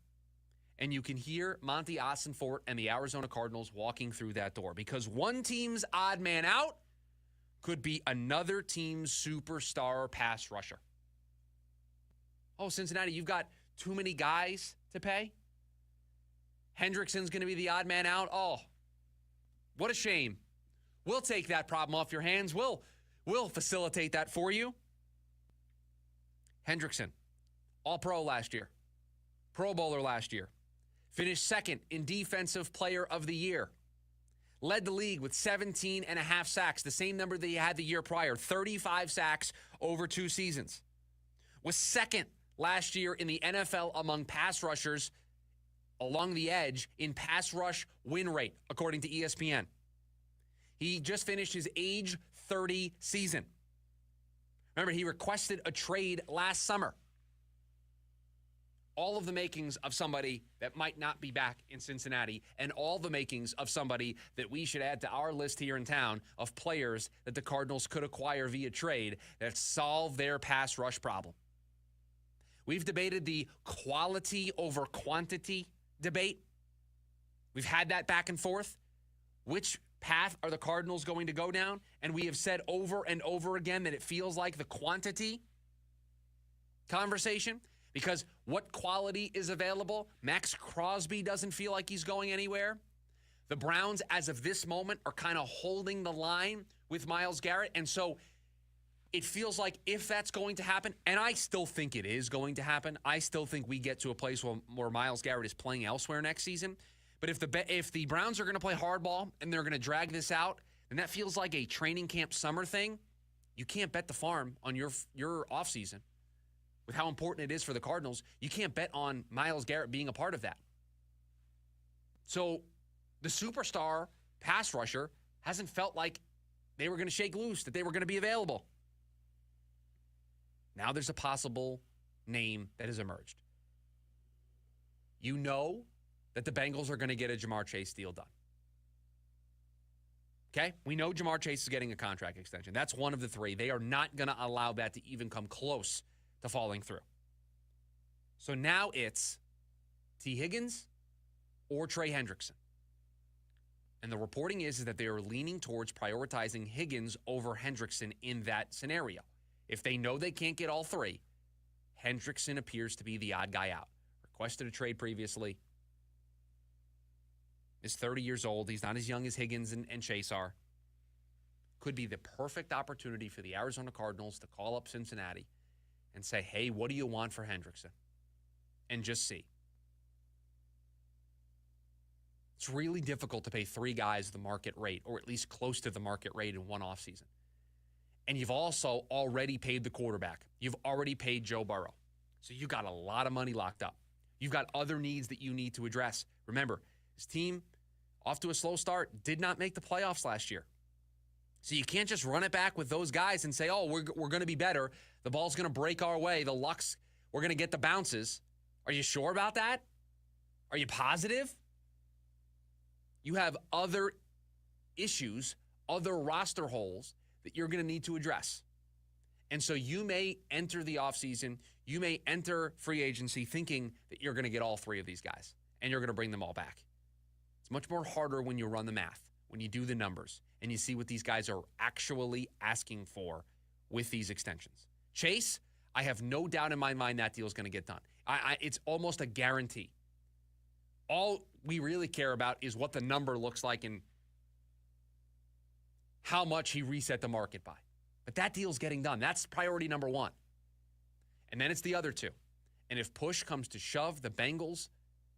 and you can hear Monty Ossenfort and the Arizona Cardinals walking through that door, because one team's odd man out could be another team's superstar pass rusher. Oh, Cincinnati, you've got too many guys to pay? Hendrickson's going to be the odd man out? Oh, what a shame. We'll take that problem off your hands. We'll facilitate that for you. Hendrickson, All-Pro last year, Pro Bowler last year, finished second in Defensive Player of the Year, led the league with 17 and a half sacks, the same number that he had the year prior, 35 sacks over 2 seasons, was second last year in the NFL among pass rushers along the edge in pass rush win rate, according to ESPN. He just finished his age 30 season. Remember, he requested a trade last summer. All of the makings of somebody that might not be back in Cincinnati, and all the makings of somebody that we should add to our list here in town of players that the Cardinals could acquire via trade that solve their pass rush problem. We've debated the quality over quantity debate. We've had that back and forth. Which path are the Cardinals going to go down? And we have said over and over again that it feels like the quantity conversation, because what quality is available? Max Crosby doesn't feel like he's going anywhere. The Browns, as of this moment, are kind of holding the line with Myles Garrett. And so it feels like if that's going to happen, and I still think it is going to happen, I still think we get to a place where Myles Garrett is playing elsewhere next season. But if the Browns are going to play hardball and they're going to drag this out, then that feels like a training camp summer thing. You can't bet the farm on your offseason. With how important it is for the Cardinals, you can't bet on Myles Garrett being a part of that. So the superstar pass rusher hasn't felt like they were going to shake loose, that they were going to be available. Now there's a possible name that has emerged. You know that the Bengals are going to get a Jamar Chase deal done. Okay? We know Jamar Chase is getting a contract extension. That's one of the three. They are not going to allow that to even come close to falling through. So now it's T. Higgins or Trey Hendrickson. And the reporting is that they are leaning towards prioritizing Higgins over Hendrickson in that scenario. If they know they can't get all three, Hendrickson appears to be the odd guy out. Requested a trade previously. Is 30 years old. He's not as young as Higgins and Chase are. Could be the perfect opportunity for the Arizona Cardinals to call up Cincinnati and say, hey, what do you want for Hendrickson? And just see. It's really difficult to pay three guys the market rate, or at least close to the market rate in one offseason. And you've also already paid the quarterback. You've already paid Joe Burrow. So you got a lot of money locked up. You've got other needs that you need to address. Remember, his team, off to a slow start, did not make the playoffs last year. So you can't just run it back with those guys and say, oh, we're going to be better. The ball's going to break our way. The luck's, we're going to get the bounces. Are you sure about that? Are you positive? You have other issues, other roster holes that you're going to need to address. And so you may enter the offseason, you may enter free agency thinking that you're going to get all three of these guys and you're going to bring them all back. It's much more harder when you run the math, when you do the numbers, and you see what these guys are actually asking for with these extensions. Chase, I have no doubt in my mind that deal is going to get done. It's almost a guarantee. All we really care about is what the number looks like and how much he reset the market by. But that deal's getting done. That's priority number one. And then it's the other two. And if push comes to shove, the Bengals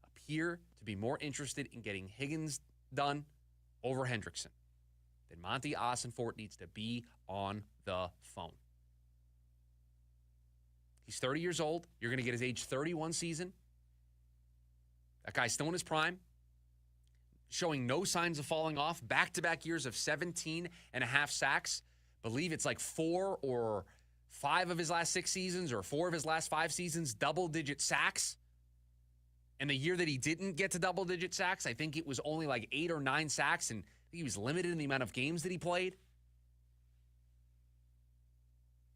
appear to be more interested in getting Higgins done over Hendrickson. Then Monty Ossenfort needs to be on the phone. He's 30 years old. You're going to get his age 31 season. That guy's still in his prime, showing no signs of falling off. Back-to-back years of 17 and a half sacks. Believe it's like 4 or 5 of his last 6 seasons or 4 of his last 5 seasons, double-digit sacks. And the year that he didn't get to double-digit sacks, I think it was only like 8 or 9 sacks, and he was limited in the amount of games that he played.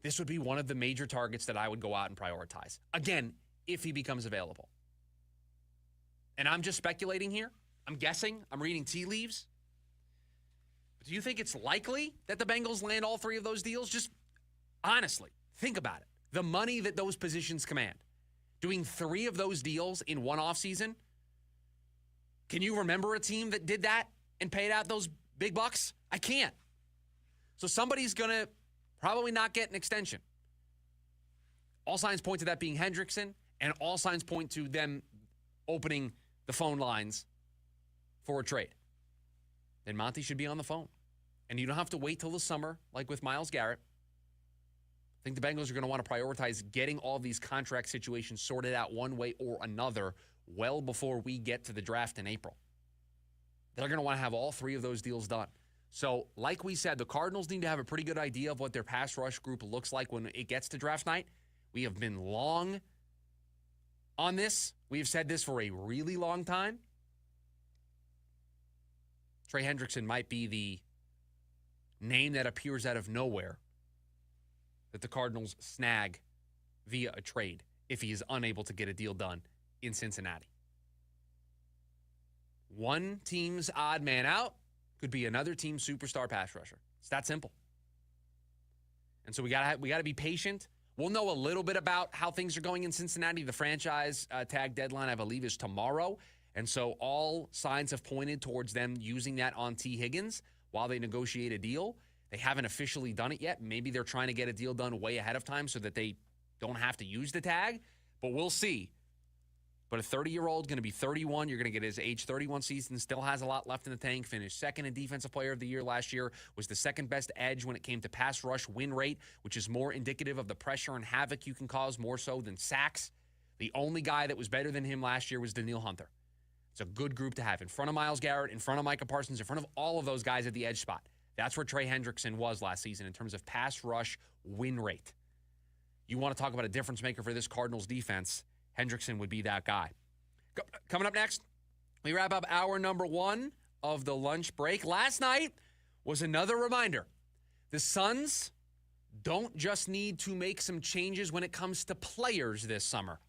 This would be one of the major targets that I would go out and prioritize. Again, if he becomes available. And I'm just speculating here. I'm guessing. I'm reading tea leaves. But do you think it's likely that the Bengals land all three of those deals? Just honestly, think about it. The money that those positions command. Doing 3 of those deals in one offseason? Can you remember a team that did that and paid out those big bucks? I can't. So somebody's going to probably not get an extension. All signs point to that being Hendrickson, and all signs point to them opening the phone lines for a trade. Then Monty should be on the phone. And you don't have to wait till the summer, like with Myles Garrett. I think the Bengals are going to want to prioritize getting all these contract situations sorted out one way or another well before we get to the draft in April. They're going to want to have all 3 of those deals done. So, like we said, the Cardinals need to have a pretty good idea of what their pass rush group looks like when it gets to draft night. We have been long on this. We have said this for a really long time. Trey Hendrickson might be the name that appears out of nowhere that the Cardinals snag via a trade if he is unable to get a deal done in Cincinnati. One team's odd man out could be another team's superstar pass rusher. It's that simple. And so we got to be patient. We'll know a little bit about how things are going in Cincinnati. The franchise tag deadline, I believe, is tomorrow. And so all signs have pointed towards them using that on T. Higgins while they negotiate a deal. They haven't officially done it yet. Maybe they're trying to get a deal done way ahead of time so that they don't have to use the tag. But we'll see. But a 30-year-old going to be 31. You're going to get his age 31 season. Still has a lot left in the tank. Finished second in Defensive Player of the Year last year. Was the second best edge when it came to pass rush win rate, which is more indicative of the pressure and havoc you can cause more so than sacks. The only guy that was better than him last year was Danielle Hunter. It's a good group to have. In front of Myles Garrett, in front of Micah Parsons, in front of all of those guys at the edge spot. That's where Trey Hendrickson was last season in terms of pass rush win rate. You want to talk about a difference maker for this Cardinals defense, Hendrickson would be that guy. Coming up next, we wrap up hour number 1 of the lunch break. Last night was another reminder. The Suns don't just need to make some changes when it comes to players this summer.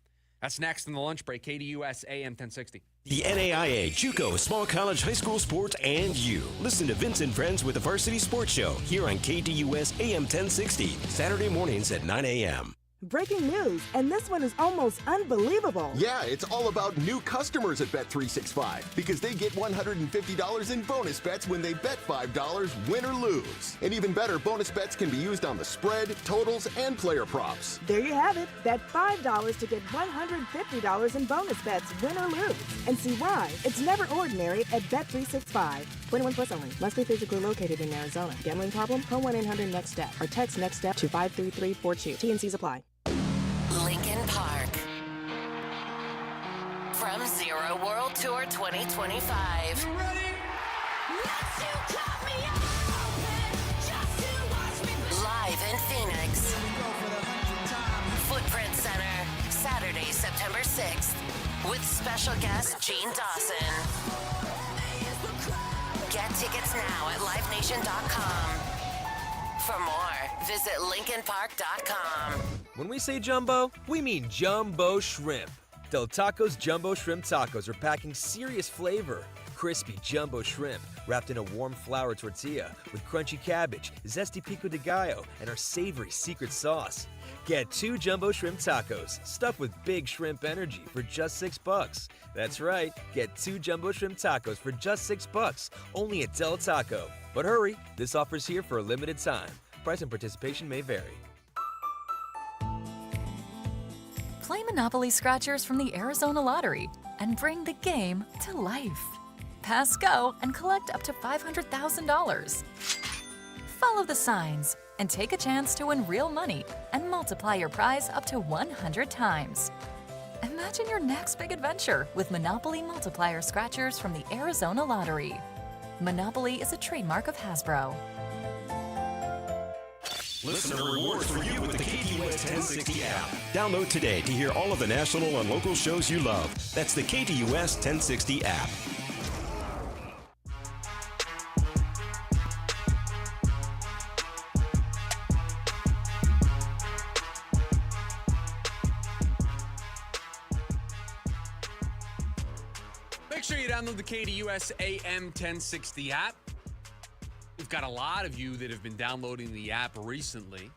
That's next in the lunch break, KDUS AM 1060. The NAIA, JUCO, small college, high school sports, and you. Listen to Vince and Friends with the Varsity Sports Show here on KDUS AM 1060, Saturday mornings at 9 a.m. Breaking news, and this one is almost unbelievable. Yeah, it's all about new customers at Bet365 because they get $150 in bonus bets when they bet $5, win or lose. And even better, bonus bets can be used on the spread, totals, and player props. There you have it. Bet $5 to get $150 in bonus bets, win or lose. And see why. It's never ordinary at Bet365. 21 plus only. Must be physically located in Arizona. Gambling problem? Call 1-800-NEXT-STEP or text NEXT STEP to 53342. T&Cs apply. Lincoln Park. From Zero World Tour 2025. You ready? Live in Phoenix. Footprint Center, Saturday, September 6th, with special guest Gene Dawson. Get tickets now at livenation.com. For more, visit lincolnpark.com. When we say jumbo, we mean jumbo shrimp. Del Taco's Jumbo Shrimp Tacos are packing serious flavor. Crispy jumbo shrimp wrapped in a warm flour tortilla with crunchy cabbage, zesty pico de gallo, and our savory secret sauce. Get 2 jumbo shrimp tacos stuffed with big shrimp energy for just $6. That's right, get 2 jumbo shrimp tacos for just $6, only at Del Taco. But hurry, this offer's here for a limited time. Price and participation may vary. Play Monopoly Scratchers from the Arizona Lottery and bring the game to life. Pass go and collect up to $500,000. Follow the signs and take a chance to win real money and multiply your prize up to 100 times. Imagine your next big adventure with Monopoly Multiplier Scratchers from the Arizona Lottery. Monopoly is a trademark of Hasbro. Listener rewards for you with the KDUS 1060 app. Download today to hear all of the national and local shows you love. That's the KDUS 1060 app. Make sure you download the KDUS AM 1060 app. We've got a lot of you that have been downloading the app recently.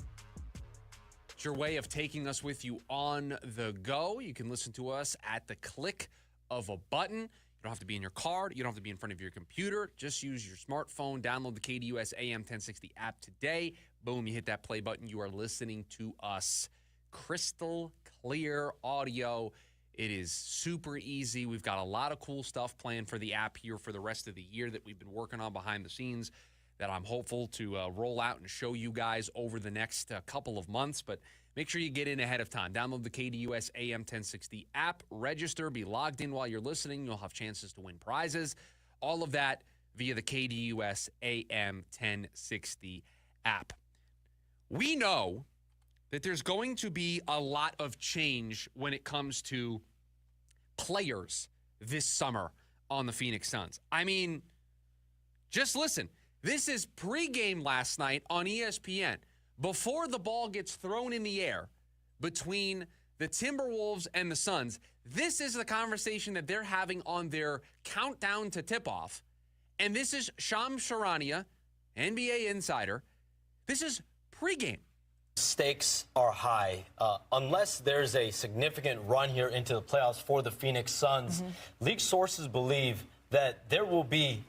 It's your way of taking us with you on the go. You can listen to us at the click of a button. You don't have to be in your car. You don't have to be in front of your computer. Just use your smartphone. Download the KDUS AM 1060 app today. Boom, you hit that play button. You are listening to us. Crystal clear audio. It is super easy. We've got a lot of cool stuff planned for the app here for the rest of the year that we've been working on behind the scenes that I'm hopeful to roll out and show you guys over the next couple of months. But make sure you get in ahead of time. Download the KDUS AM 1060 app. Register. Be logged in while you're listening. You'll have chances to win prizes. All of that via the KDUS AM 1060 app. We know that there's going to be a lot of change when it comes to players this summer on the Phoenix Suns. I mean, just listen. This is pregame last night on ESPN. Before the ball gets thrown in the air between the Timberwolves and the Suns, this is the conversation that they're having on their countdown to tip-off. And this is Shams Charania, NBA insider. This is pregame. Stakes are high. Unless there's a significant run here into the playoffs for the Phoenix Suns, league sources believe that there will be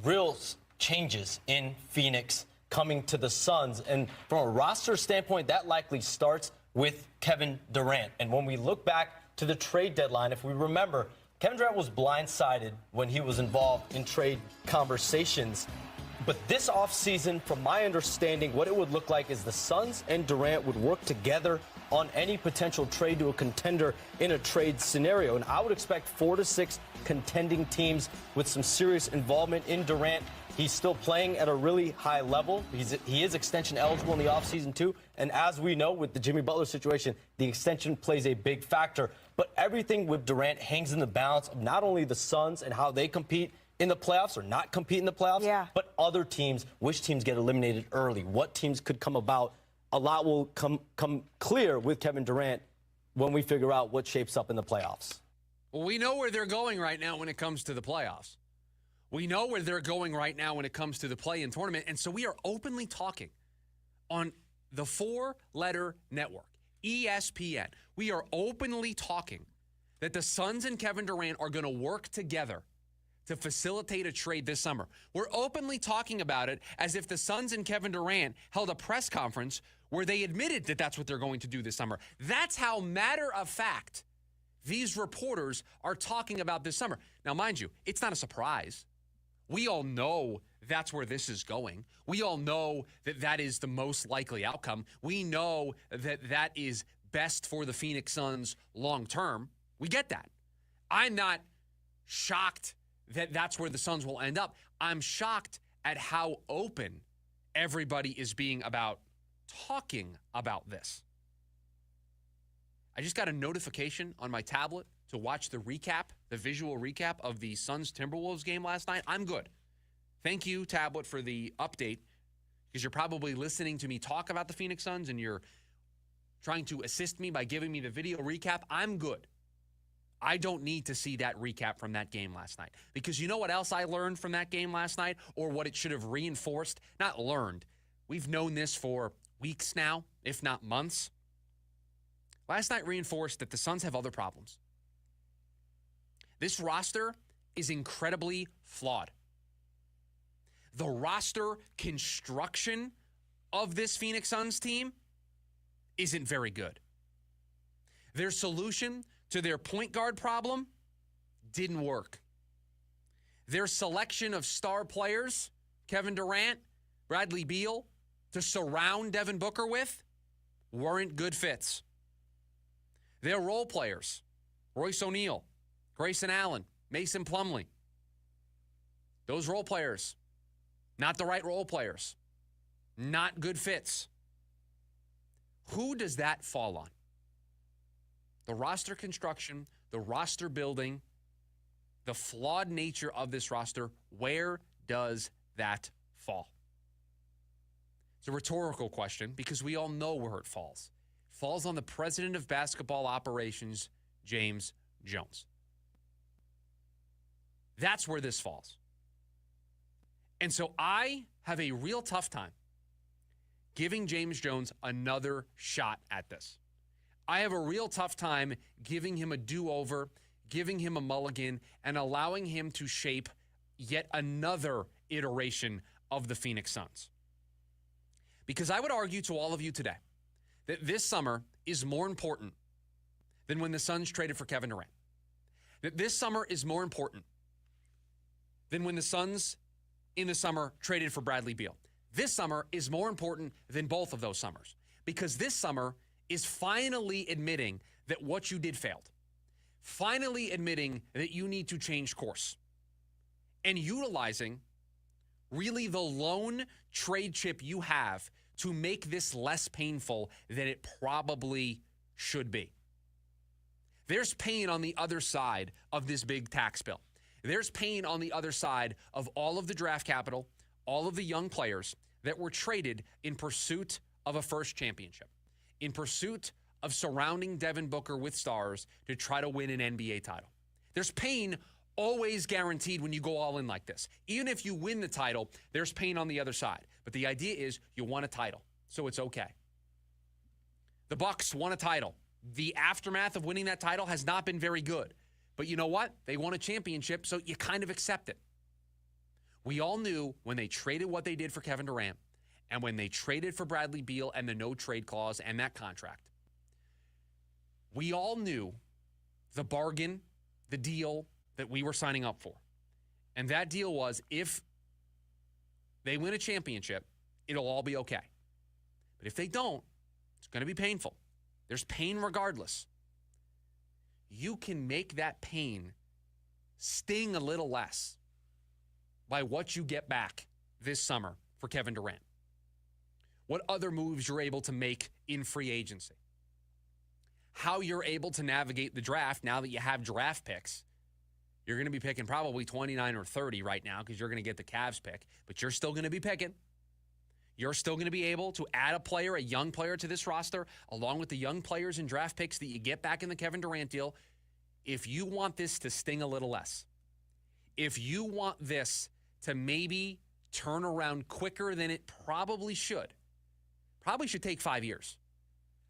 real changes in Phoenix coming to the Suns. And from a roster standpoint, that likely starts with Kevin Durant. And when we look back to the trade deadline, if we remember, Kevin Durant was blindsided when he was involved in trade conversations. But this offseason, from my understanding, what it would look like is the Suns and Durant would work together on any potential trade to a contender in a trade scenario. And I would expect 4 to 6 contending teams with some serious involvement in Durant. He's still playing at a really high level. He is extension eligible in the offseason, too. And as we know, with the Jimmy Butler situation, the extension plays a big factor. But everything with Durant hangs in the balance of not only the Suns and how they compete in the playoffs or not compete in the playoffs, but other teams, which teams get eliminated early, what teams could come about. A lot will come clear with Kevin Durant when we figure out what shapes up in the playoffs. Well, we know where they're going right now when it comes to the playoffs. We know where they're going right now when it comes to the play-in tournament. And so we are openly talking on the four-letter network, ESPN. We are openly talking that the Suns and Kevin Durant are going to work together to facilitate a trade this summer. We're openly talking about it as if the Suns and Kevin Durant held a press conference where they admitted that that's what they're going to do this summer. That's how matter of fact these reporters are talking about this summer. Now, mind you, it's not a surprise. We all know that's where this is going. We all know that that is the most likely outcome. We know that that is best for the Phoenix Suns long term. We get that. I'm not shocked that that's where the Suns will end up. I'm shocked at how open everybody is being about talking about this. I just got a notification on my tablet to watch the recap, the visual recap of the Suns-Timberwolves game last night. I'm good. Thank you, tablet, for the update, because you're probably listening to me talk about the Phoenix Suns and you're trying to assist me by giving me the video recap. I'm good. I don't need to see that recap from that game last night, because you know what else I learned from that game last night, or what it should have reinforced? Not learned. We've known this for weeks now, if not months. Last night reinforced that the Suns have other problems. This roster is incredibly flawed. The roster construction of this Phoenix Suns team isn't very good. Their solution to their point guard problem didn't work. Their selection of star players, Kevin Durant, Bradley Beal, to surround Devin Booker with, weren't good fits. Their role players, Royce O'Neal, Grayson Allen, Mason Plumlee, those role players, not the right role players, not good fits. Who does that fall on? The roster construction, the roster building, the flawed nature of this roster, where does that fall? It's a rhetorical question, because we all know where it falls. It falls on the president of basketball operations, James Jones. That's where this falls. And so I have a real tough time giving James Jones another shot at this. I have a real tough time giving him a do-over, giving him a mulligan, and allowing him to shape yet another iteration of the Phoenix Suns. Because I would argue to all of you today that this summer is more important than when the Suns traded for Kevin Durant. That this summer is more important than when the Suns in the summer traded for Bradley Beal. This summer is more important than both of those summers, because this summer is finally admitting that what you did failed. Finally admitting that you need to change course. And utilizing really the lone trade chip you have to make this less painful than it probably should be. There's pain on the other side of this big tax bill. There's pain on the other side of all of the draft capital, all of the young players that were traded in pursuit of a first championship, in pursuit of surrounding Devin Booker with stars to try to win an NBA title. There's pain always guaranteed when you go all in like this. Even if you win the title, there's pain on the other side. But the idea is you won a title, so it's okay. The Bucks won a title. The aftermath of winning that title has not been very good. But you know what? They won a championship, so you kind of accept it. We all knew when they traded what they did for Kevin Durant, and when they traded for Bradley Beal and the no-trade clause and that contract, we all knew the bargain, the deal that we were signing up for. And that deal was, if they win a championship, it'll all be okay. But if they don't, it's going to be painful. There's pain regardless. You can make that pain sting a little less by what you get back this summer for Kevin Durant. What other moves you're able to make in free agency. How you're able to navigate the draft now that you have draft picks. You're going to be picking probably 29 or 30 right now, because you're going to get the Cavs pick, but you're still going to be picking. You're still going to be able to add a young player to this roster, along with the young players and draft picks that you get back in the Kevin Durant deal. If you want this to sting a little less, if you want this to maybe turn around quicker than it probably should take 5 years.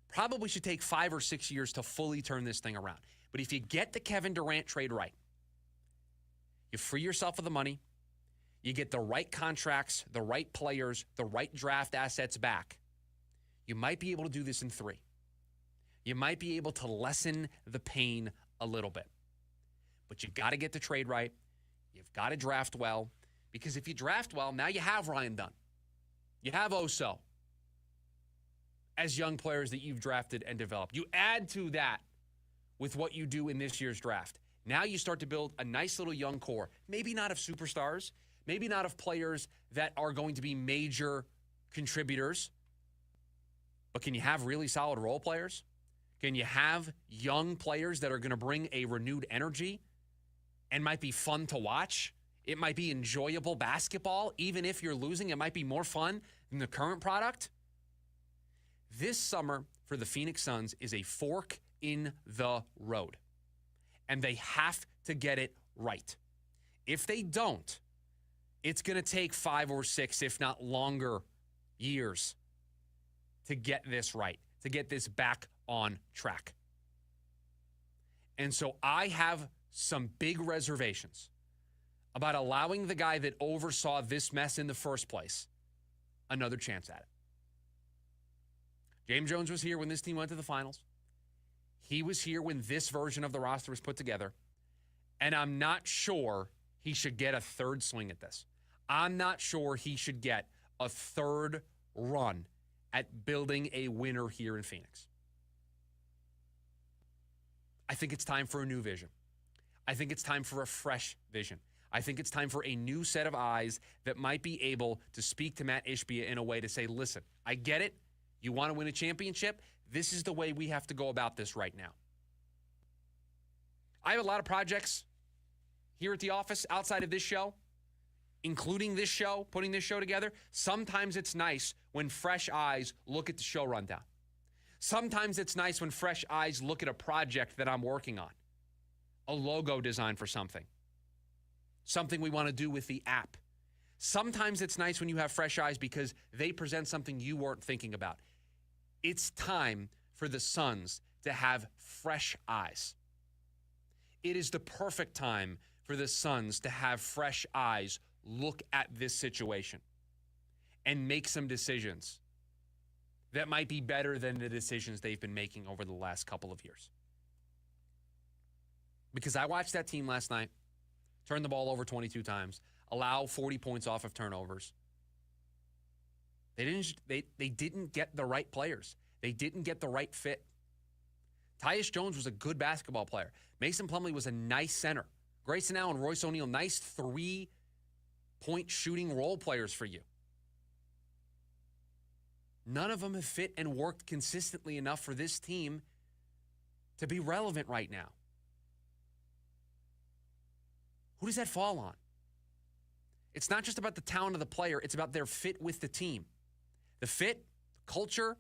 Probably should take 5 or 6 years to fully turn this thing around. But if you get the Kevin Durant trade right, you free yourself of the money, you get the right contracts, the right players, the right draft assets back, you might be able to do this in 3. You might be able to lessen the pain a little bit. But you got to get the trade right. You've got to draft well. Because if you draft well, now you have Ryan Dunn. You have Oso as young players that you've drafted and developed. You add to that with what you do in this year's draft. Now you start to build a nice little young core. Maybe not of superstars. Maybe not of players that are going to be major contributors. But can you have really solid role players? Can you have young players that are going to bring a renewed energy and might be fun to watch? It might be enjoyable basketball. Even if you're losing, it might be more fun than the current product. This summer for the Phoenix Suns is a fork in the road. And they have to get it right. If they don't, it's going to take 5 or 6, if not longer, years to get this right, to get this back on track. And so I have some big reservations about allowing the guy that oversaw this mess in the first place another chance at it. James Jones was here when this team went to the finals. He was here when this version of the roster was put together. And I'm not sure he should get a third swing at this. I'm not sure he should get a third run at building a winner here in Phoenix. I think it's time for a new vision. I think it's time for a fresh vision. I think it's time for a new set of eyes that might be able to speak to Matt Ishbia in a way to say, listen, I get it. You want to win a championship? This is the way we have to go about this right now. I have a lot of projects here at the office outside of this show, including this show, putting this show together. Sometimes it's nice when fresh eyes look at the show rundown. Sometimes it's nice when fresh eyes look at a project that I'm working on, a logo design for something we want to do with the app. Sometimes it's nice when you have fresh eyes because they present something you weren't thinking about. It's time for the Suns to have fresh eyes. It is the perfect time for the Suns to have fresh eyes look at this situation and make some decisions that might be better than the decisions they've been making over the last couple of years. Because I watched that team last night turn the ball over 22 times, allow 40 points off of turnovers. They didn't get the right players. They didn't get the right fit. Tyus Jones was a good basketball player. Mason Plumlee was a nice center. Grayson Allen, Royce O'Neal, nice 3-point shooting role players for you. None of them have fit and worked consistently enough for this team to be relevant right now. Who does that fall on? It's not just about the talent of the player. It's about their fit with the team. The fit, culture,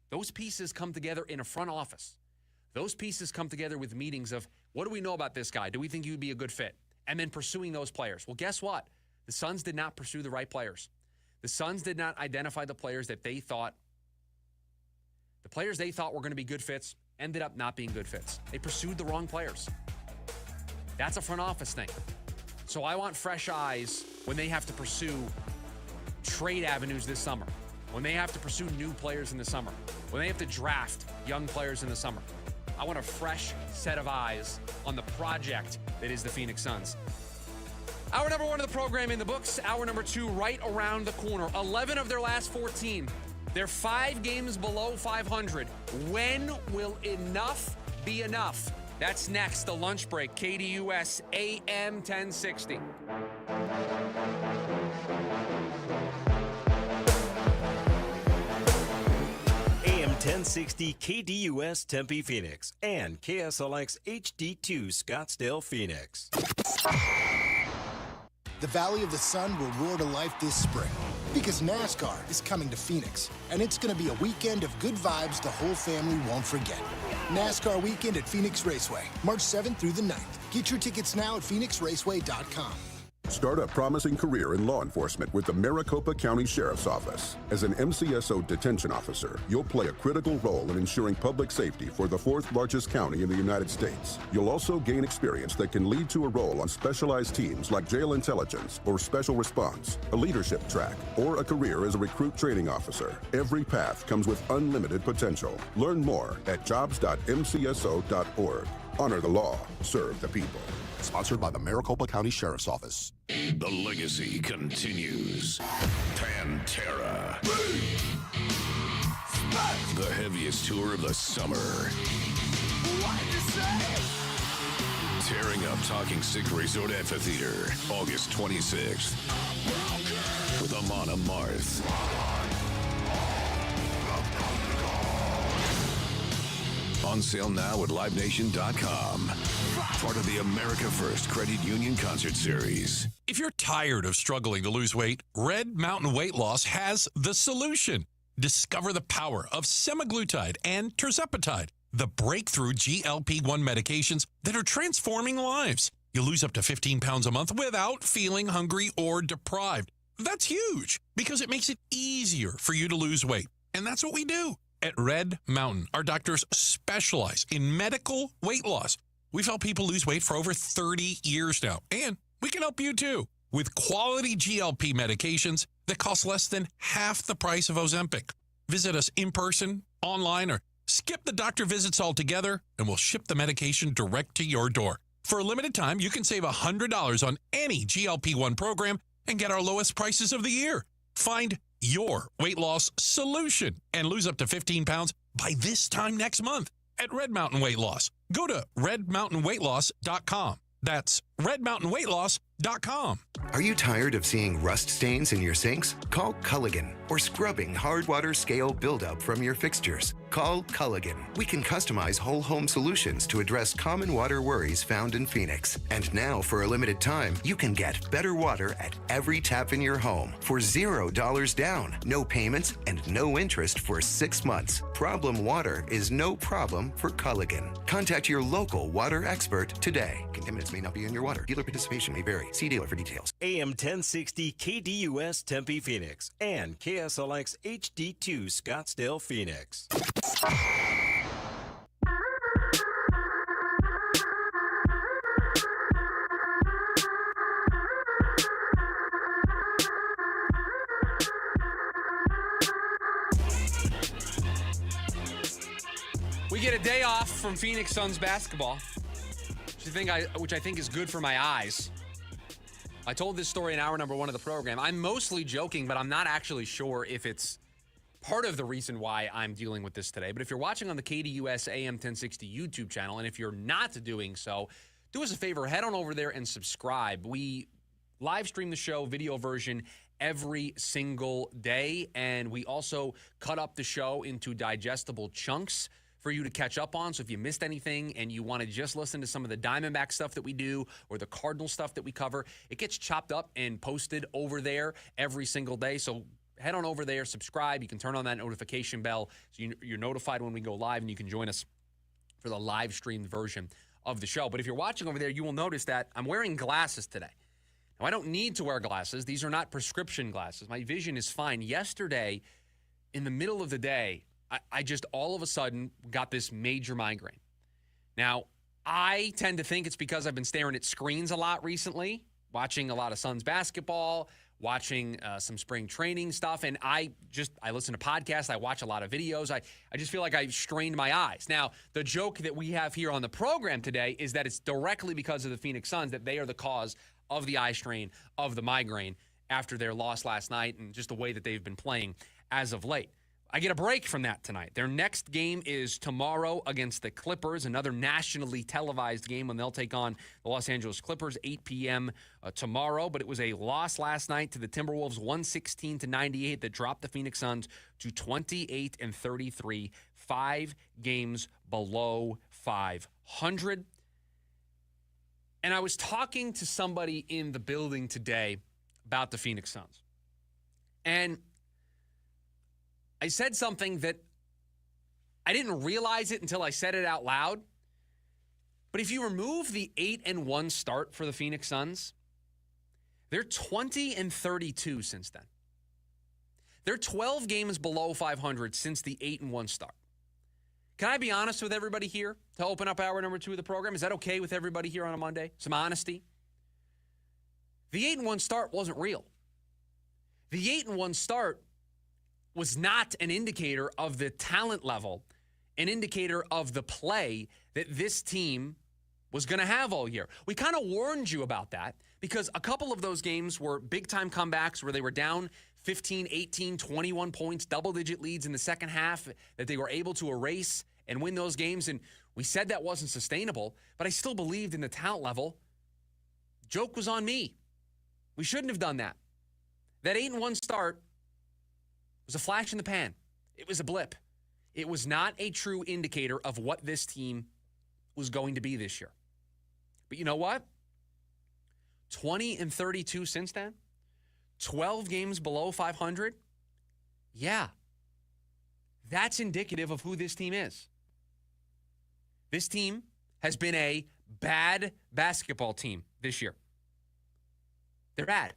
those pieces come together in a front office. Those pieces come together with meetings of, what do we know about this guy? Do we think he would be a good fit? And then pursuing those players. Well, guess what? The Suns did not pursue the right players. The Suns did not identify the players that they thought, the players they thought were going to be good fits ended up not being good fits. They pursued the wrong players. That's a front office thing. So I want fresh eyes when they have to pursue trade avenues this summer, when they have to pursue new players in the summer, when they have to draft young players in the summer. I want a fresh set of eyes on the project that is the Phoenix Suns. Hour number 1 of the program in the books. Hour number 2 right around the corner. 11 of their last 14. They're 5 games below 500. When will enough be enough? That's next, the lunch break. KDUS AM 1060. AM 1060 KDUS Tempe, Phoenix, and KSLX HD2 Scottsdale, Phoenix. The Valley of the Sun will roar to life this spring. Because NASCAR is coming to Phoenix, and it's going to be a weekend of good vibes the whole family won't forget. NASCAR Weekend at Phoenix Raceway, March 7th through the 9th. Get your tickets now at phoenixraceway.com. Start a promising career in law enforcement with the Maricopa County Sheriff's Office. As an MCSO detention officer, you'll play a critical role in ensuring public safety for the fourth largest county in the United States. You'll also gain experience that can lead to a role on specialized teams like jail intelligence or special response, a leadership track, or a career as a recruit training officer. Every path comes with unlimited potential. Learn more at jobs.mcso.org. Honor the law, serve the people. Sponsored by the Maricopa County Sheriff's Office. The legacy continues. Pantera. The heaviest tour of the summer. Tearing up Talking Stick Resort Amphitheater, August 26th. With Amon Amarth. On sale now at LiveNation.com. Part of the America First Credit Union Concert Series. If you're tired of struggling to lose weight, Red Mountain Weight Loss has the solution. Discover the power of semaglutide and tirzepatide, the breakthrough GLP-1 medications that are transforming lives. You'll lose up to 15 pounds a month without feeling hungry or deprived. That's huge because it makes it easier for you to lose weight. And that's what we do. At Red Mountain, our doctors specialize in medical weight loss. We've helped people lose weight for over 30 years now, and we can help you too with quality GLP medications that cost less than half the price of Ozempic. Visit us in person, online, or skip the doctor visits altogether, and we'll ship the medication direct to your door. For a limited time, you can save $100 on any GLP-1 program and get our lowest prices of the year. Find your weight loss solution and lose up to 15 pounds by this time next month at Red Mountain Weight Loss. Go to redmountainweightloss.com. That's redmountainweightloss.com. Are you tired of seeing rust stains in your sinks? Call Culligan. Or scrubbing hard water scale buildup from your fixtures. Call Culligan. We can customize whole home solutions to address common water worries found in Phoenix. And now, for a limited time, you can get better water at every tap in your home for $0 down, no payments, and no interest for 6 months. Problem water is no problem for Culligan. Contact your local water expert today. Contaminants may not be in your water. Dealer participation may vary. See dealer for details. AM 1060 KDUS Tempe Phoenix and KSLX HD2 Scottsdale Phoenix. We get a day off from Phoenix Suns basketball, which I think is good for my eyes. I told this story in hour number 1 of the program. I'm mostly joking, but I'm not actually sure if it's part of the reason why I'm dealing with this today. But if you're watching on the KDUS AM 1060 YouTube channel, and if you're not doing so, do us a favor, head on over there and subscribe. We live stream the show, video version, every single day, and we also cut up the show into digestible chunks for you to catch up on. So if you missed anything and you want to just listen to some of the Diamondback stuff that we do or the Cardinal stuff that we cover, it gets chopped up and posted over there every single day. So head on over there, subscribe. You can turn on that notification bell so you're notified when we go live, and you can join us for the live streamed version of the show. But if you're watching over there, you will notice that I'm wearing glasses today. Now, I don't need to wear glasses. These are not prescription glasses. My vision is fine. Yesterday, in the middle of the day, I just all of a sudden got this major migraine. Now, I tend to think it's because I've been staring at screens a lot recently, watching a lot of Suns basketball, watching some spring training stuff, and I listen to podcasts, I watch a lot of videos. I just feel like I've strained my eyes. Now, the joke that we have here on the program today is that it's directly because of the Phoenix Suns that they are the cause of the eye strain, of the migraine, after their loss last night and just the way that they've been playing as of late. I get a break from that tonight. Their next game is tomorrow against the Clippers, another nationally televised game when they'll take on the Los Angeles Clippers, 8 p.m. Tomorrow. But it was a loss last night to the Timberwolves, 116-98, that dropped the Phoenix Suns to 28-33, 5 games below 500. And I was talking to somebody in the building today about the Phoenix Suns. And I said something that I didn't realize it until I said it out loud. But if you remove the 8-1 start for the Phoenix Suns, they're 20-32 since then. They're 12 games below 500 since the 8-1 start. Can I be honest with everybody here to open up hour number 2 of the program? Is that okay with everybody here on a Monday? Some honesty. The 8-1 start wasn't real. The 8-1 start was not an indicator of the talent level, an indicator of the play that this team was going to have all year. We kind of warned you about that because a couple of those games were big-time comebacks where they were down 15, 18, 21 points, double-digit leads in the second half that they were able to erase and win those games. And we said that wasn't sustainable, but I still believed in the talent level. Joke was on me. We shouldn't have done that. That 8-1 start was a flash in the pan. It was a blip. It was not a true indicator of what this team was going to be this year. But you know what? 20-32 since then. 12 games below 500. Yeah. That's indicative of who this team is. This team has been a bad basketball team this year. They're bad.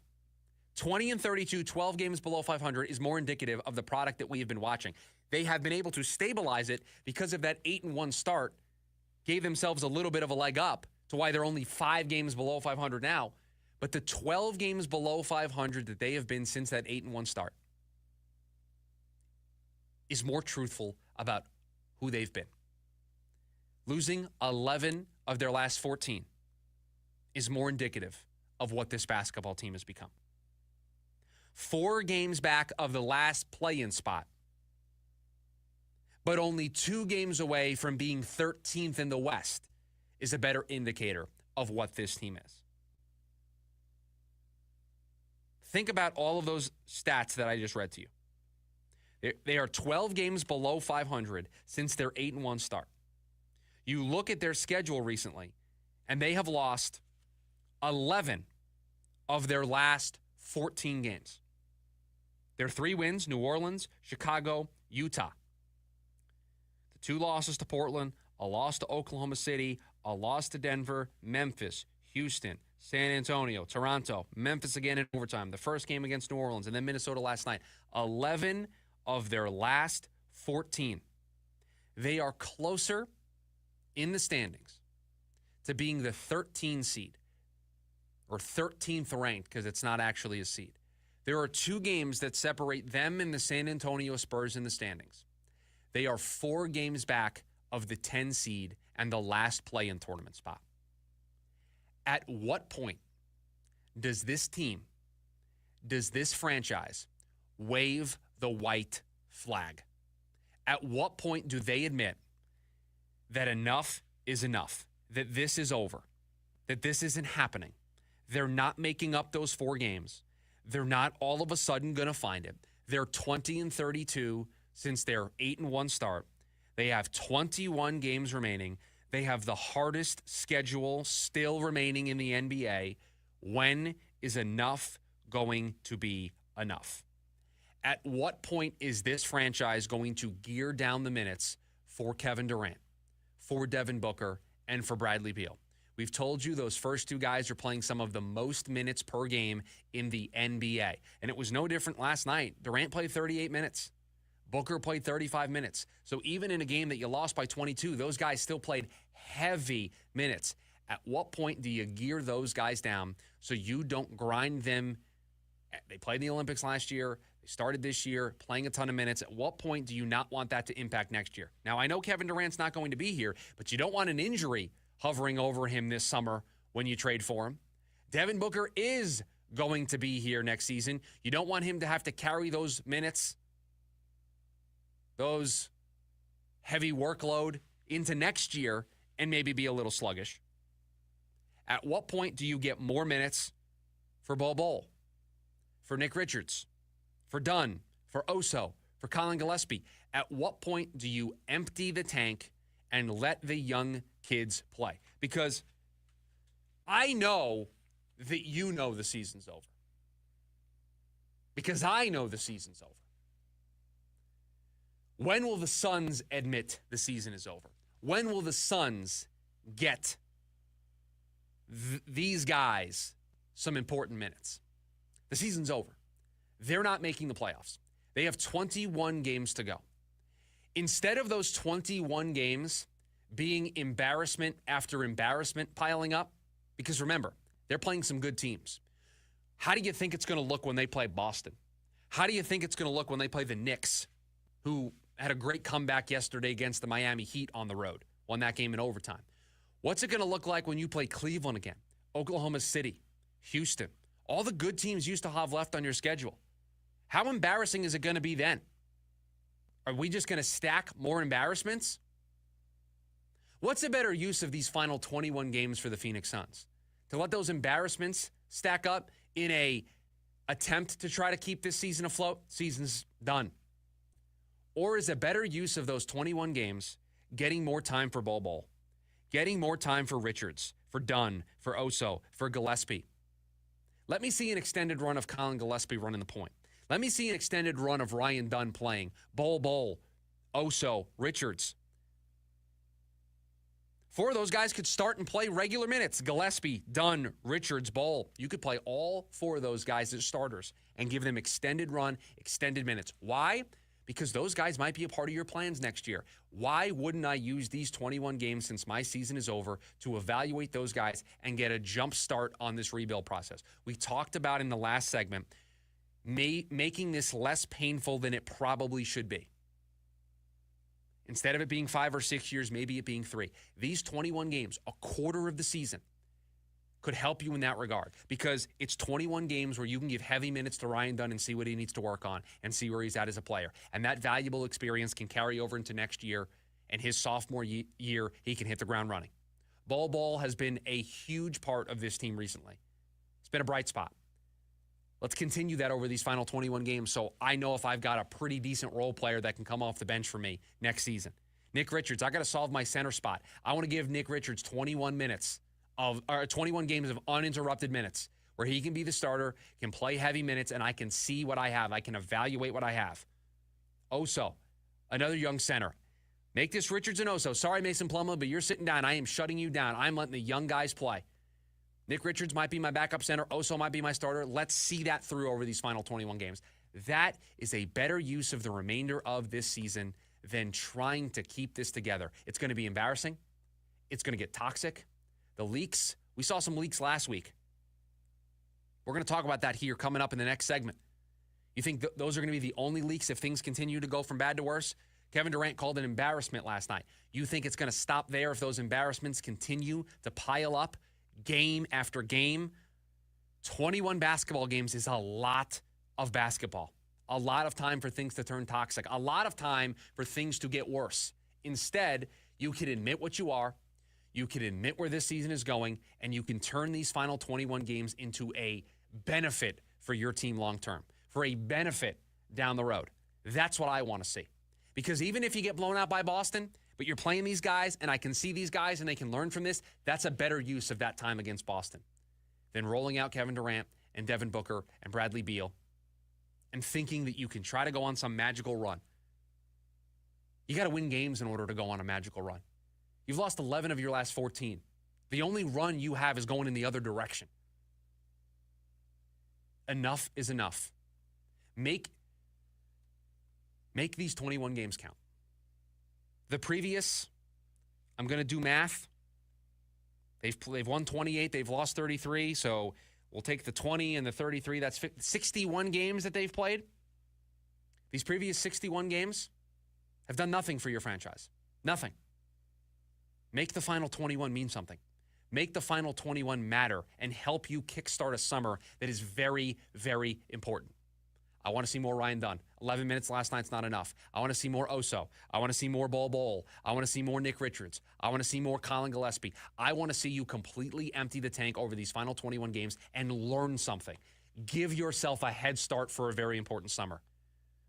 20-32, 12 games below 500 is more indicative of the product that we have been watching. They have been able to stabilize it because of that 8-1 start, gave themselves a little bit of a leg up to why they're only 5 games below 500 now. But the 12 games below 500 that they have been since that 8-1 start is more truthful about who they've been. Losing 11 of their last 14 is more indicative of what this basketball team has become. 4 games back of the last play-in spot, but only 2 games away from being 13th in the West is a better indicator of what this team is. Think about all of those stats that I just read to you. They are 12 games below 500 since their 8-1 start. You look at their schedule recently, and they have lost 11 of their last 14 games. Their 3 wins, New Orleans, Chicago, Utah. The 2 losses to Portland, a loss to Oklahoma City, a loss to Denver, Memphis, Houston, San Antonio, Toronto, Memphis again in overtime, the first game against New Orleans, and then Minnesota last night. 11 of their last 14. They are closer in the standings to being the 13 seed, or 13th ranked because it's not actually a seed. There are 2 games that separate them and the San Antonio Spurs in the standings. They are 4 games back of the 10 seed and the last play-in tournament spot. At what point does this team, does this franchise wave the white flag? At what point do they admit that enough is enough, that this is over, that this isn't happening? They're not making up those 4 games. They're not all of a sudden going to find it. They're 20-32 since their 8-1 start. They have 21 games remaining. They have the hardest schedule still remaining in the NBA. When is enough going to be enough? At what point is this franchise going to gear down the minutes for Kevin Durant, for Devin Booker, and for Bradley Beal? We've told you those first 2 guys are playing some of the most minutes per game in the NBA. And it was no different last night. Durant played 38 minutes. Booker played 35 minutes. So even in a game that you lost by 22, those guys still played heavy minutes. At what point do you gear those guys down so you don't grind them? They played in the Olympics last year. They started this year playing a ton of minutes. At what point do you not want that to impact next year? Now, I know Kevin Durant's not going to be here, but you don't want an injury hovering over him this summer when you trade for him. Devin Booker is going to be here next season. You don't want him to have to carry those minutes, those heavy workload into next year and maybe be a little sluggish. At what point do you get more minutes for Bol Bol, for Nick Richards, for Dunn, for Oso, for Colin Gillespie? At what point do you empty the tank and let the young kids play? Because I know that you know the season's over. because I know the season's over. When will the Suns admit the season is over? When will the Suns get these guys some important minutes? The season's over. They're not making the playoffs. They have 21 games to go. Instead of those 21 games being embarrassment after embarrassment piling up, because remember, they're playing some good teams. How do you think it's going to look when they play Boston? How do you think it's going to look when they play the Knicks, who had a great comeback yesterday against the Miami Heat on the road, won that game in overtime? What's it going to look like when you play Cleveland again, Oklahoma City, Houston, all the good teams you used to have left on your schedule? How embarrassing is it going to be then? Are we just going to stack more embarrassments? What's a better use of these final 21 games for the Phoenix Suns? To let those embarrassments stack up in a attempt to try to keep this season afloat? Season's done. Or is a better use of those 21 games getting more time for Bol, getting more time for Richards, for Dunn, for Oso, for Gillespie? Let me see an extended run of Colin Gillespie running the point. Let me see an extended run of Ryan Dunn playing. Bol, Oso, Richards. 4 of those guys could start and play regular minutes. Gillespie, Dunn, Richards, Bol. You could play all 4 of those guys as starters and give them extended run, extended minutes. Why? Because those guys might be a part of your plans next year. Why wouldn't I use these 21 games since my season is over to evaluate those guys and get a jump start on this rebuild process? We talked about in the last segment making this less painful than it probably should be. Instead of it being 5 or 6 years, maybe it being 3. These 21 games, a quarter of the season, could help you in that regard, because it's 21 games where you can give heavy minutes to Ryan Dunn and see what he needs to work on and see where he's at as a player. And that valuable experience can carry over into next year, and his sophomore year, he can hit the ground running. Bol has been a huge part of this team recently. It's been a bright spot. Let's continue that over these final 21 games so I know if I've got a pretty decent role player that can come off the bench for me next season. Nick Richards, I got to solve my center spot. I want to give Nick Richards 21 games of uninterrupted minutes where he can be the starter, can play heavy minutes, and I can see what I have. I can evaluate what I have. Oso, another young center. Make this Richards and Oso. Sorry, Mason Plumlee, but you're sitting down. I am shutting you down. I'm letting the young guys play. Nick Richards might be my backup center. Oso might be my starter. Let's see that through over these final 21 games. That is a better use of the remainder of this season than trying to keep this together. It's going to be embarrassing. It's going to get toxic. The leaks, we saw some leaks last week. We're going to talk about that here coming up in the next segment. You think those are going to be the only leaks if things continue to go from bad to worse? Kevin Durant called an embarrassment last night. You think it's going to stop there if those embarrassments continue to pile up game after game? 21 basketball games is a lot of basketball. A lot of time for things to turn toxic. A lot of time for things to get worse. Instead, you can admit what you are. You can admit where this season is going, and you can turn these final 21 games into a benefit for your team long term, for a benefit down the road. That's what I want to see. Because even if you get blown out by Boston, but you're playing these guys, and I can see these guys, and they can learn from this, that's a better use of that time against Boston than rolling out Kevin Durant and Devin Booker and Bradley Beal and thinking that you can try to go on some magical run. You got to win games in order to go on a magical run. You've lost 11 of your last 14. The only run you have is going in the other direction. Enough is enough. Make these 21 games count. The previous, I'm going to do math. They've won 28. They've lost 33. So we'll take the 20 and the 33. That's 61 games that they've played. These previous 61 games have done nothing for your franchise. Nothing. Make the final 21 mean something. Make the final 21 matter and help you kickstart a summer that is very, very important. I want to see more Ryan Dunn. 11 minutes last night's not enough. I want to see more Oso. I want to see more Bol. I want to see more Nick Richards. I want to see more Colin Gillespie. I want to see you completely empty the tank over these final 21 games and learn something. Give yourself a head start for a very important summer.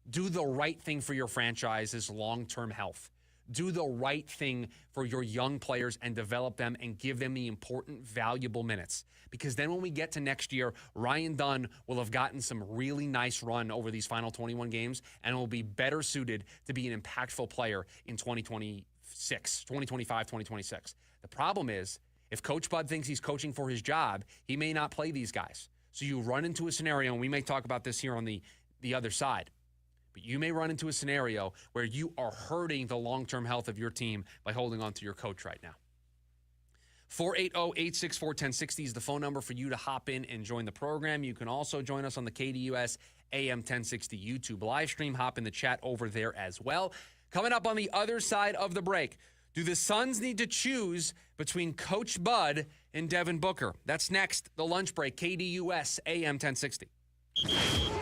Do the right thing for your franchise's long-term health. Do the right thing for your young players and develop them and give them the important, valuable minutes. Because then when we get to next year, Ryan Dunn will have gotten some really nice run over these final 21 games and will be better suited to be an impactful player in 2025, 2026. The problem is, if Coach Bud thinks he's coaching for his job, he may not play these guys. So you run into a scenario, and we may talk about this here on the other side, but you may run into a scenario where you are hurting the long-term health of your team by holding on to your coach right now. 480-864-1060 is the phone number for you to hop in and join the program. You can also join us on the KDUS AM 1060 YouTube live stream. Hop in the chat over there as well. Coming up on the other side of the break, do the Suns need to choose between Coach Bud and Devin Booker? That's next, the lunch break, KDUS AM 1060.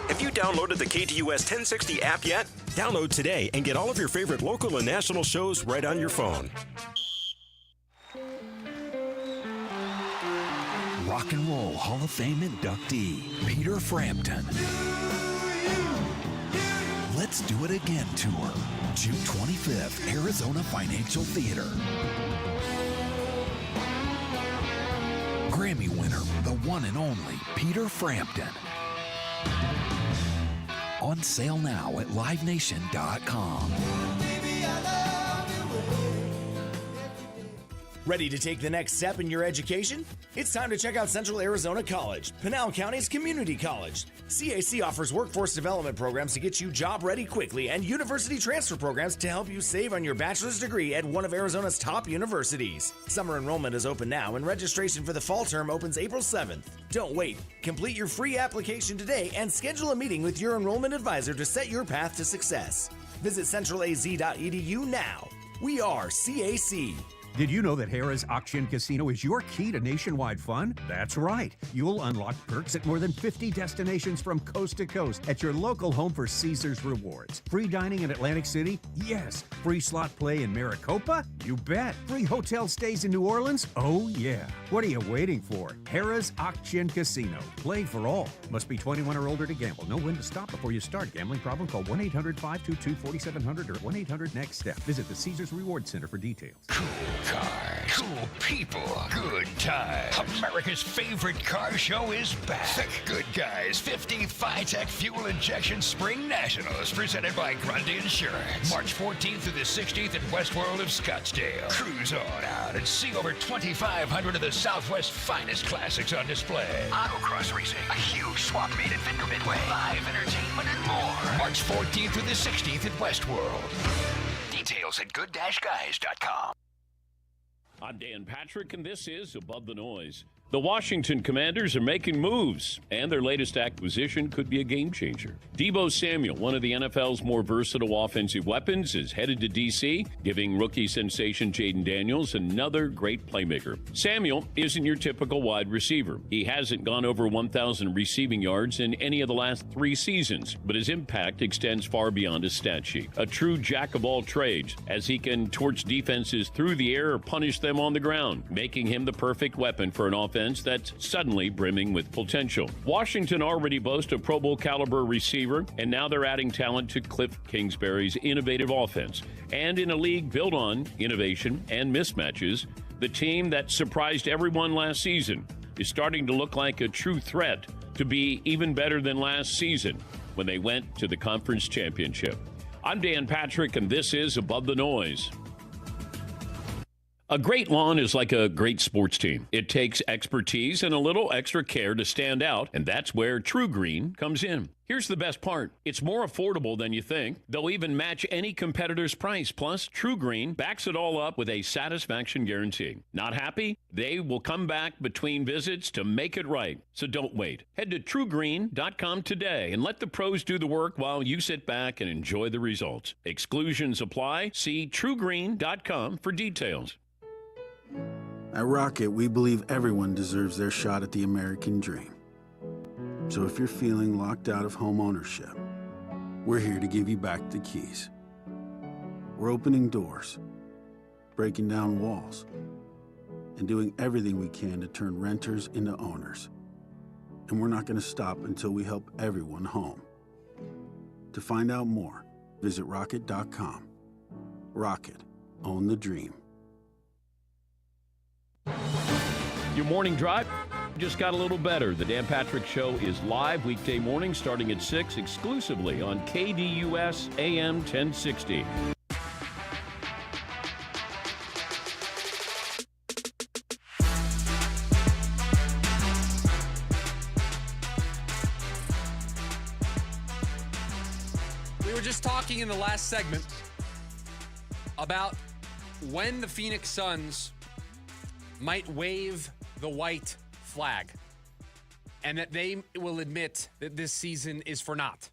Have you downloaded the KDUS 1060 app yet? Download today and get all of your favorite local and national shows right on your phone. Rock and Roll Hall of Fame inductee, Peter Frampton. Let's Do It Again tour, June 25th, Arizona Financial Theater. Grammy winner, the one and only Peter Frampton. On sale now at livenation.com. Ready to take the next step in your education? It's time to check out Central Arizona College, Pinal County's community college. CAC offers workforce development programs to get you job ready quickly and university transfer programs to help you save on your bachelor's degree at one of Arizona's top universities. Summer enrollment is open now and registration for the fall term opens April 7th. Don't wait. Complete your free application today and schedule a meeting with your enrollment advisor to set your path to success. Visit centralaz.edu now. We are CAC. Did you know that Harrah's Auction Casino is your key to nationwide fun? That's right. You'll unlock perks at more than 50 destinations from coast to coast at your local home for Caesars Rewards. Free dining in Atlantic City? Yes. Free slot play in Maricopa? You bet. Free hotel stays in New Orleans? Oh, yeah. What are you waiting for? Harrah's Auction Casino. Play for all. Must be 21 or older to gamble. Know when to stop before you start. Gambling problem? Call 1-800-522-4700 or 1-800-NEXT-STEP. Visit the Caesars Reward Center for details. Cars, cool people, good times. America's favorite car show is back. The Good Guys 50 Fi-Tech Fuel Injection Spring Nationals, presented by Grundy Insurance. March 14th through the 16th at Westworld of Scottsdale. Cruise on out and see over 2,500 of the Southwest's finest classics on display. Autocross racing, a huge swap meet at Vendor Midway, live entertainment and more. March 14th through the 16th at Westworld. Details at good-guys.com. I'm Dan Patrick, and this is Above the Noise. The Washington Commanders are making moves, and their latest acquisition could be a game changer. Deebo Samuel, one of the NFL's more versatile offensive weapons, is headed to D.C., giving rookie sensation Jaden Daniels another great playmaker. Samuel isn't your typical wide receiver. He hasn't gone over 1,000 receiving yards in any of the last 3 seasons, but his impact extends far beyond his stat sheet. A true jack of all trades, as he can torch defenses through the air or punish them on the ground, making him the perfect weapon for an offense that's suddenly brimming with potential. Washington already boasts a Pro Bowl caliber receiver, and now they're adding talent to Cliff Kingsbury's innovative offense. And in a league built on innovation and mismatches, the team that surprised everyone last season is starting to look like a true threat to be even better than last season when they went to the conference championship. I'm Dan Patrick, and this is Above the Noise. A great lawn is like a great sports team. It takes expertise and a little extra care to stand out, and that's where True Green comes in. Here's the best part. It's more affordable than you think. They'll even match any competitor's price. Plus, True Green backs it all up with a satisfaction guarantee. Not happy? They will come back between visits to make it right. So don't wait. Head to truegreen.com today and let the pros do the work while you sit back and enjoy the results. Exclusions apply. See truegreen.com for details. At Rocket, we believe everyone deserves their shot at the American dream. So if you're feeling locked out of home ownership, we're here to give you back the keys. We're opening doors, breaking down walls, and doing everything we can to turn renters into owners. And we're not going to stop until we help everyone home. To find out more, visit rocket.com. Rocket, Own the dream. Your morning drive just got a little better. The Dan Patrick Show is live weekday morning starting at 6 exclusively on KDUS AM 1060. We were just talking in the last segment about when the Phoenix Suns might wave the white flag and that they will admit that this season is for naught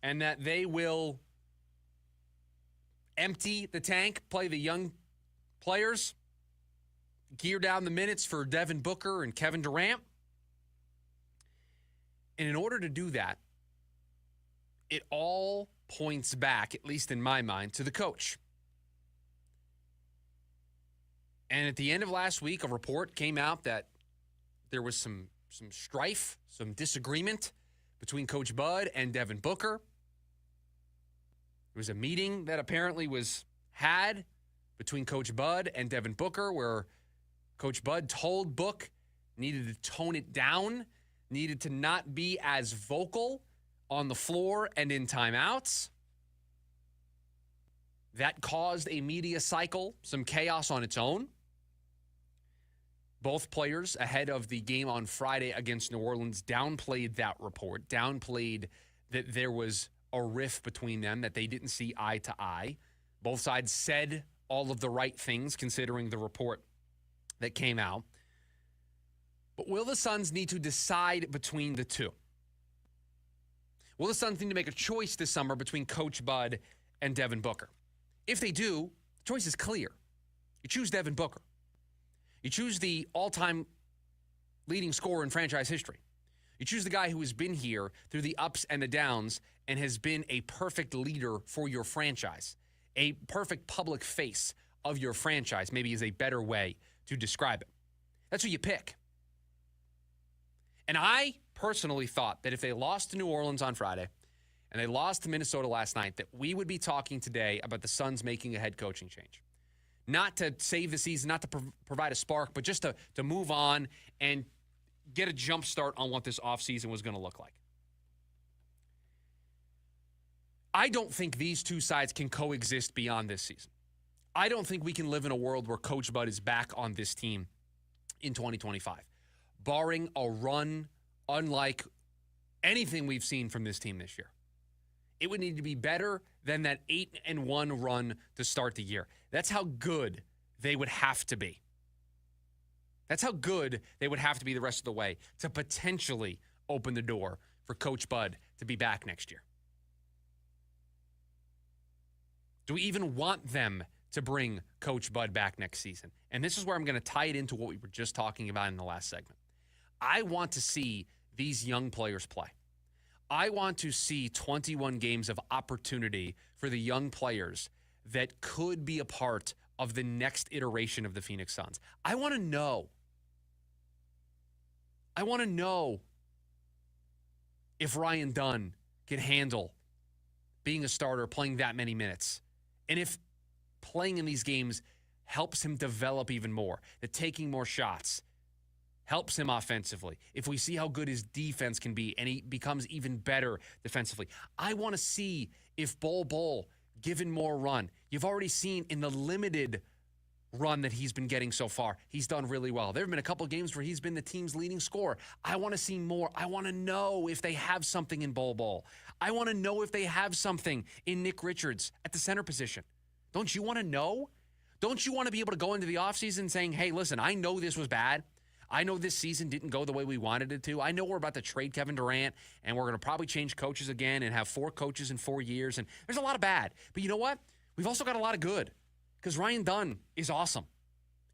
and that they will empty the tank, play the young players, gear down the minutes for Devin Booker and Kevin Durant. And in order to do that, it all points back, at least in my mind, to the coach. And at the end of last week, a report came out that there was some strife, some disagreement between Coach Bud and Devin Booker. There was a meeting that apparently was had between Coach Bud and Devin Booker where Coach Bud told Book needed to tone it down, needed to not be as vocal on the floor and in timeouts. That caused a media cycle, some chaos on its own. Both players ahead of the game on Friday against New Orleans downplayed that report, downplayed that there was a rift between them, that they didn't see eye to eye. Both sides said all of the right things considering the report that came out. But will the Suns need to decide between the two? Will the Suns need to make a choice this summer between Coach Bud and Devin Booker? If they do, the choice is clear. You choose Devin Booker. You choose the all-time leading scorer in franchise history. You choose the guy who has been here through the ups and the downs and has been a perfect leader for your franchise, a perfect public face of your franchise, maybe is a better way to describe it. That's who you pick. And I personally thought that if they lost to New Orleans on Friday and they lost to Minnesota last night, that we would be talking today about the Suns making a head coaching change. Not to save the season, not to provide a spark, but just to move on and get a jump start on what this offseason was going to look like. I don't think these two sides can coexist beyond this season. I don't think we can live in a world where Coach Bud is back on this team in 2025, barring a run unlike anything we've seen from this team this year. It would need to be better than that 8-1 run to start the year. That's how good they would have to be. That's how good they would have to be the rest of the way to potentially open the door for Coach Bud to be back next year. Do we even want them to bring Coach Bud back next season? And this is where I'm going to tie it into what we were just talking about in the last segment. I want to see these young players play. I want to see 21 games of opportunity for the young players that could be a part of the next iteration of the Phoenix Suns. I want to know. I want to know if Ryan Dunn can handle being a starter, playing that many minutes, and if playing in these games helps him develop even more, that taking more shots helps him offensively. If we see how good his defense can be and he becomes even better defensively. I want to see if Bol, given more run. You've already seen in the limited run that he's been getting so far, he's done really well. There have been a couple of games where he's been the team's leading scorer. I want to see more. I want to know if they have something in Bol. I want to know if they have something in Nick Richards at the center position. Don't you want to know? Don't you want to be able to go into the offseason saying, hey, listen, I know this was bad. I know this season didn't go the way we wanted it to. I know we're about to trade Kevin Durant, and we're going to probably change coaches again and have 4 coaches in 4 years. And there's a lot of bad. But you know what? We've also got a lot of good because Ryan Dunn is awesome.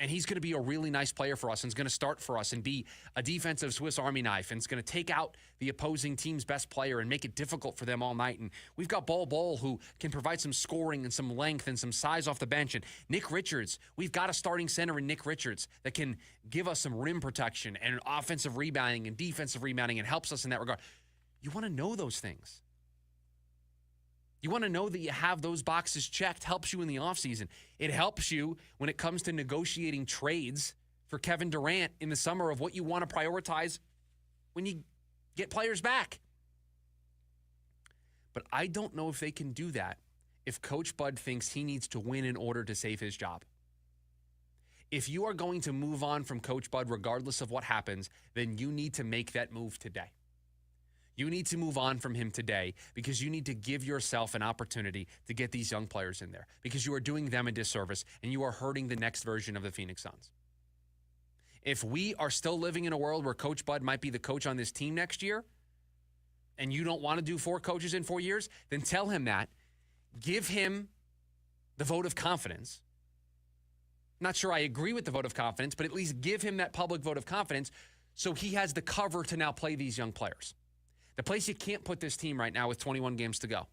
And he's going to be a really nice player for us and is going to start for us and be a defensive Swiss Army knife and it's going to take out the opposing team's best player and make it difficult for them all night. And we've got Bol who can provide some scoring and some length and some size off the bench. And Nick Richards, we've got a starting center in Nick Richards that can give us some rim protection and offensive rebounding and defensive rebounding and helps us in that regard. You want to know those things. You want to know that you have those boxes checked. Helps you in the offseason. It helps you when it comes to negotiating trades for Kevin Durant in the summer of what you want to prioritize when you get players back. But I don't know if they can do that if Coach Bud thinks he needs to win in order to save his job. If you are going to move on from Coach Bud regardless of what happens, then you need to make that move today. You need to move on from him today because you need to give yourself an opportunity to get these young players in there because you are doing them a disservice and you are hurting the next version of the Phoenix Suns. If we are still living in a world where Coach Bud might be the coach on this team next year and you don't want to do 4 coaches in 4 years, then tell him that. Give him the vote of confidence. Not sure I agree with the vote of confidence, but at least give him that public vote of confidence so he has the cover to now play these young players. The place you can't put this team right now with 21 games to go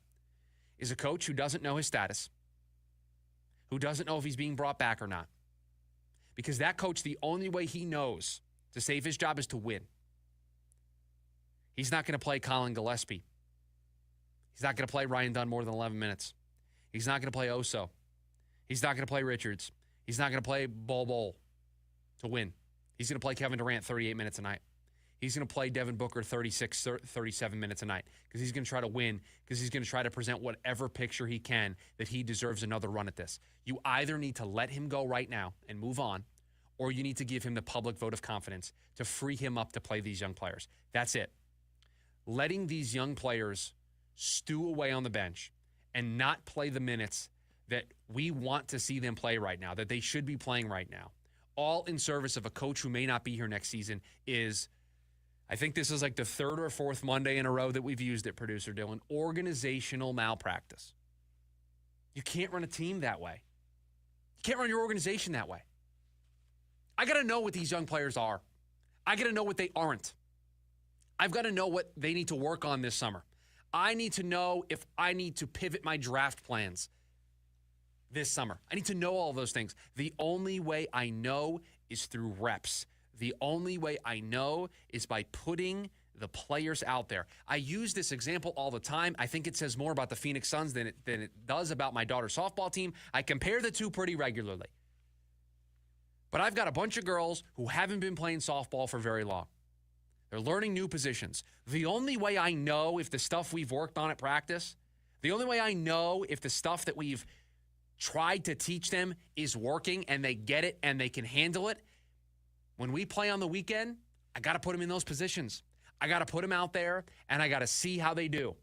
is a coach who doesn't know his status, who doesn't know if he's being brought back or not. Because that coach, the only way he knows to save his job is to win. He's not going to play Colin Gillespie. He's not going to play Ryan Dunn more than 11 minutes. He's not going to play Oso. He's not going to play Richards. He's not going to play Bol to win. He's going to play Kevin Durant 38 minutes a night. He's going to play Devin Booker 36, 37 minutes a night because he's going to try to win, because he's going to try to present whatever picture he can that he deserves another run at this. You either need to let him go right now and move on, or you need to give him the public vote of confidence to free him up to play these young players. That's it. Letting these young players stew away on the bench and not play the minutes that we want to see them play right now, that they should be playing right now, all in service of a coach who may not be here next season is, I think this is like the 3rd or 4th Monday in a row that we've used it, producer Dylan, organizational malpractice. You can't run a team that way. You can't run your organization that way. I got to know what these young players are. I got to know what they aren't. I've got to know what they need to work on this summer. I need to know if I need to pivot my draft plans this summer. I need to know all those things. The only way I know is through reps. The only way I know is by putting the players out there. I use this example all the time. I think it says more about the Phoenix Suns than it does about my daughter's softball team. I compare the two pretty regularly. But I've got a bunch of girls who haven't been playing softball for very long. They're learning new positions. The only way I know if the stuff we've worked on at practice, the only way I know if the stuff that we've tried to teach them is working and they get it and they can handle it, when we play on the weekend, I got to put them in those positions. I got to put them out there, and I got to see how they do.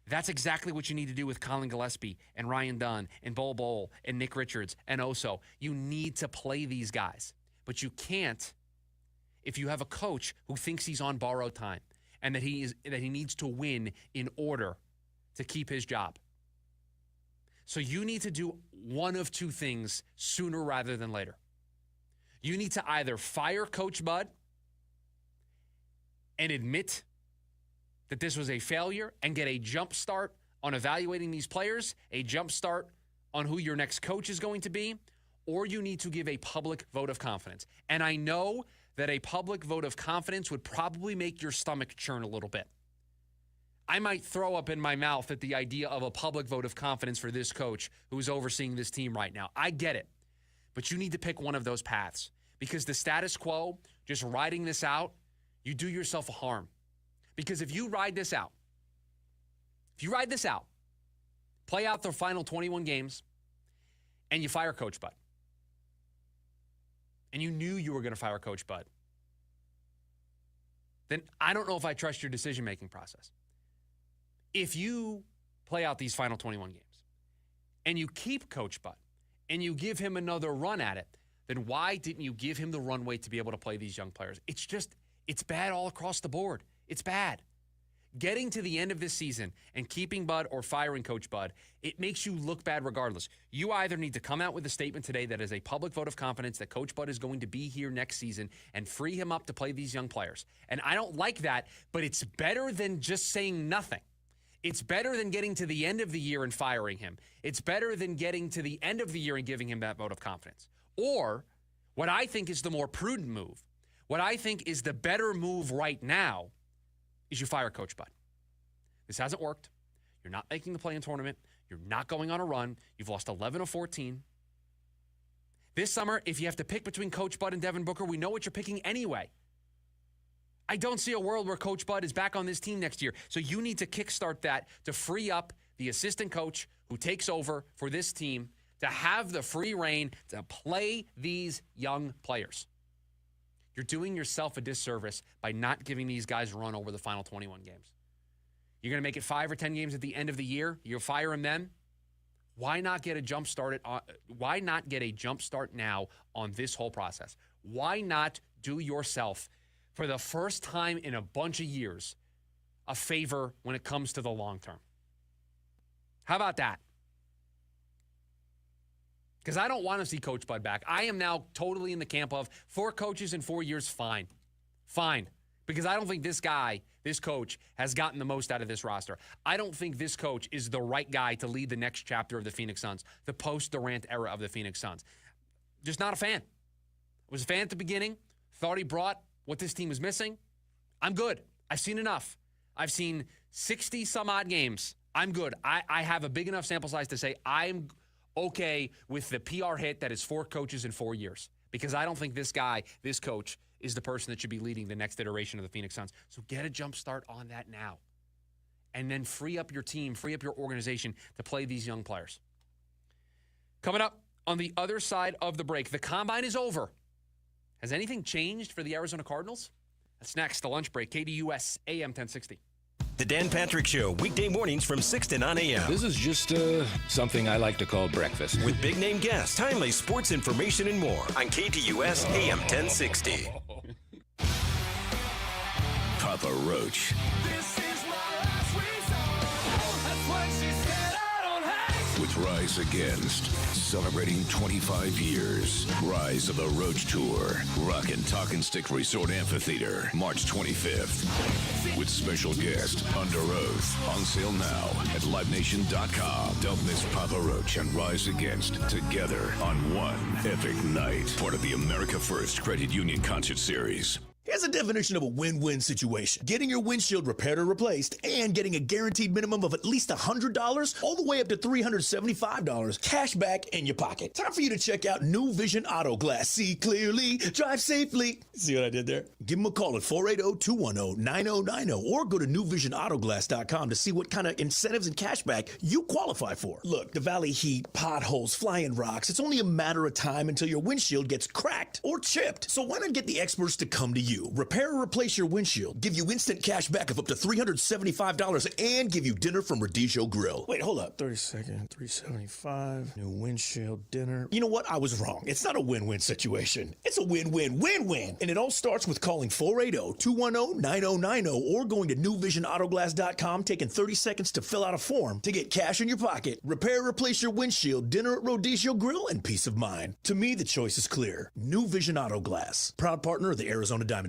That's exactly what you need to do with Colin Gillespie and Ryan Dunn and Bol and Nick Richards and Oso. You need to play these guys, but you can't if you have a coach who thinks he's on borrowed time and that he needs to win in order to keep his job. So you need to do one of two things sooner rather than later. You need to either fire Coach Bud and admit that this was a failure and get a jump start on evaluating these players, a jump start on who your next coach is going to be, or you need to give a public vote of confidence. And I know that a public vote of confidence would probably make your stomach churn a little bit. I might throw up in my mouth at the idea of a public vote of confidence for this coach who is overseeing this team right now. I get it. But you need to pick one of those paths because the status quo, just riding this out, you do yourself a harm. Because if you ride this out, play out the final 21 games, and you fire Coach Bud, and you knew you were going to fire Coach Bud, then I don't know if I trust your decision-making process. If you play out these final 21 games, and you keep Coach Bud, and you give him another run at it, then why didn't you give him the runway to be able to play these young players? It's bad all across the board. It's bad. Getting to the end of this season and keeping Bud or firing Coach Bud, it makes you look bad regardless. You either need to come out with a statement today that is a public vote of confidence that Coach Bud is going to be here next season and free him up to play these young players. And I don't like that, but it's better than just saying nothing. It's better than getting to the end of the year and firing him. It's better than getting to the end of the year and giving him that vote of confidence. Or what I think is the more prudent move, what I think is the better move right now, is you fire Coach Bud. This hasn't worked. You're not making the play-in tournament. You're not going on a run. You've lost 11 of 14. This summer, if you have to pick between Coach Bud and Devin Booker, we know what you're picking anyway. I don't see a world where Coach Bud is back on this team next year. So you need to kickstart that to free up the assistant coach who takes over for this team to have the free reign to play these young players. You're doing yourself a disservice by not giving these guys a run over the final 21 games. You're going to make it 5 or 10 games at the end of the year. You'll fire them then. Why not get a jump start now on this whole process? Why not do yourself, for the first time in a bunch of years, a favor when it comes to the long term? How about that? Because I don't want to see Coach Bud back. I am now totally in the camp of 4 coaches in 4 years, fine. Fine. Because I don't think this coach, has gotten the most out of this roster. I don't think this coach is the right guy to lead the next chapter of the Phoenix Suns, the post-Durant era of the Phoenix Suns. Just not a fan. Was a fan at the beginning, thought he brought what this team was missing. I'm good. I've seen enough. I've seen 60-some-odd games. I'm good. I have a big enough sample size to say I'm okay with the PR hit that is 4 coaches in 4 years. Because I don't think this coach, is the person that should be leading the next iteration of the Phoenix Suns. So get a jump start on that now. And then free up your team, free up your organization to play these young players. Coming up on the other side of the break, the combine is over. Has anything changed for the Arizona Cardinals? That's next, the lunch break, KDUS AM 1060. The Dan Patrick Show, weekday mornings from 6 to 9 a.m. This is just something I like to call breakfast. With big-name guests, timely sports information, and more on KDUS AM 1060. Papa Roach. This is my last resort. That's what she said, I don't hate. With Rise Against, celebrating 25 years. Rise of the Roach Tour. Rock and Talk and Stick Resort Amphitheater, March 25th. With special guest, Under Oath. On sale now at LiveNation.com. Don't miss Papa Roach and Rise Against together on one epic night. Part of the America First Credit Union Concert Series. Here's a definition of a win-win situation. Getting your windshield repaired or replaced and getting a guaranteed minimum of at least $100 all the way up to $375 cash back in your pocket. Time for you to check out New Vision Auto Glass. See clearly, drive safely. See what I did there? Give them a call at 480-210-9090 or go to newvisionautoglass.com to see what kind of incentives and cash back you qualify for. Look, the valley heat, potholes, flying rocks, it's only a matter of time until your windshield gets cracked or chipped. So why not get the experts to come to you? Repair or replace your windshield, give you instant cash back of up to $375, and give you dinner from Radisho Grill. Wait, hold up. 30-second, $375, new windshield, dinner. You know what? I was wrong. It's not a win-win situation. It's a win-win-win-win. And it all starts with calling 480-210-9090 or going to newvisionautoglass.com, taking 30 seconds to fill out a form to get cash in your pocket, repair or replace your windshield, dinner at Rodizio Grill, and peace of mind. To me, the choice is clear. New Vision Auto Glass, proud partner of the Arizona Diamondbacks.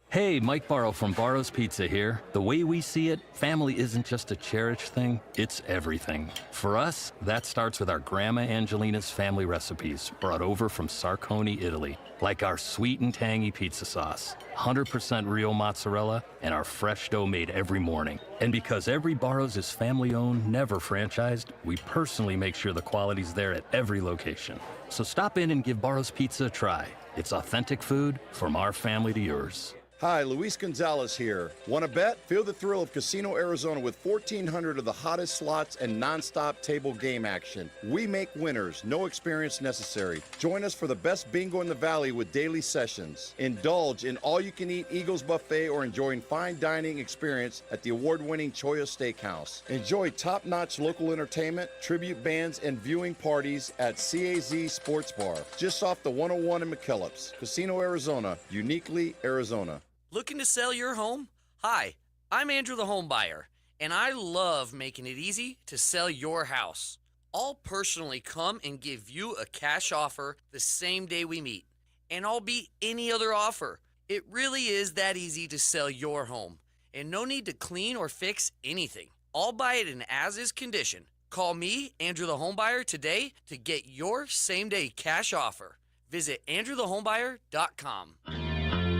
Hey, Mike Barrow from Barrow's Pizza here. The way we see it, family isn't just a cherished thing, it's everything. For us, that starts with our Grandma Angelina's family recipes, brought over from Sarconi, Italy. Like our sweet and tangy pizza sauce, 100% real mozzarella, and our fresh dough made every morning. And because every Barrow's is family-owned, never franchised, we personally make sure the quality's there at every location. So stop in and give Barrow's Pizza a try. It's authentic food from our family to yours. Hi, Luis Gonzalez here. Want to bet? Feel the thrill of Casino Arizona with 1,400 of the hottest slots and nonstop table game action. We make winners, no experience necessary. Join us for the best bingo in the valley with daily sessions. Indulge in all-you-can-eat Eagles Buffet or enjoying fine dining experience at the award-winning Choya Steakhouse. Enjoy top-notch local entertainment, tribute bands, and viewing parties at CAZ Sports Bar, just off the 101 in McKellips. Casino Arizona, uniquely Arizona. Looking to sell your home? Hi, I'm Andrew the Home Buyer, and I love making it easy to sell your house. I'll personally come and give you a cash offer the same day we meet, and I'll beat any other offer. It really is that easy to sell your home, and no need to clean or fix anything. I'll buy it in as-is condition. Call me, Andrew the Home Buyer, today to get your same-day cash offer. Visit AndrewTheHomebuyer.com.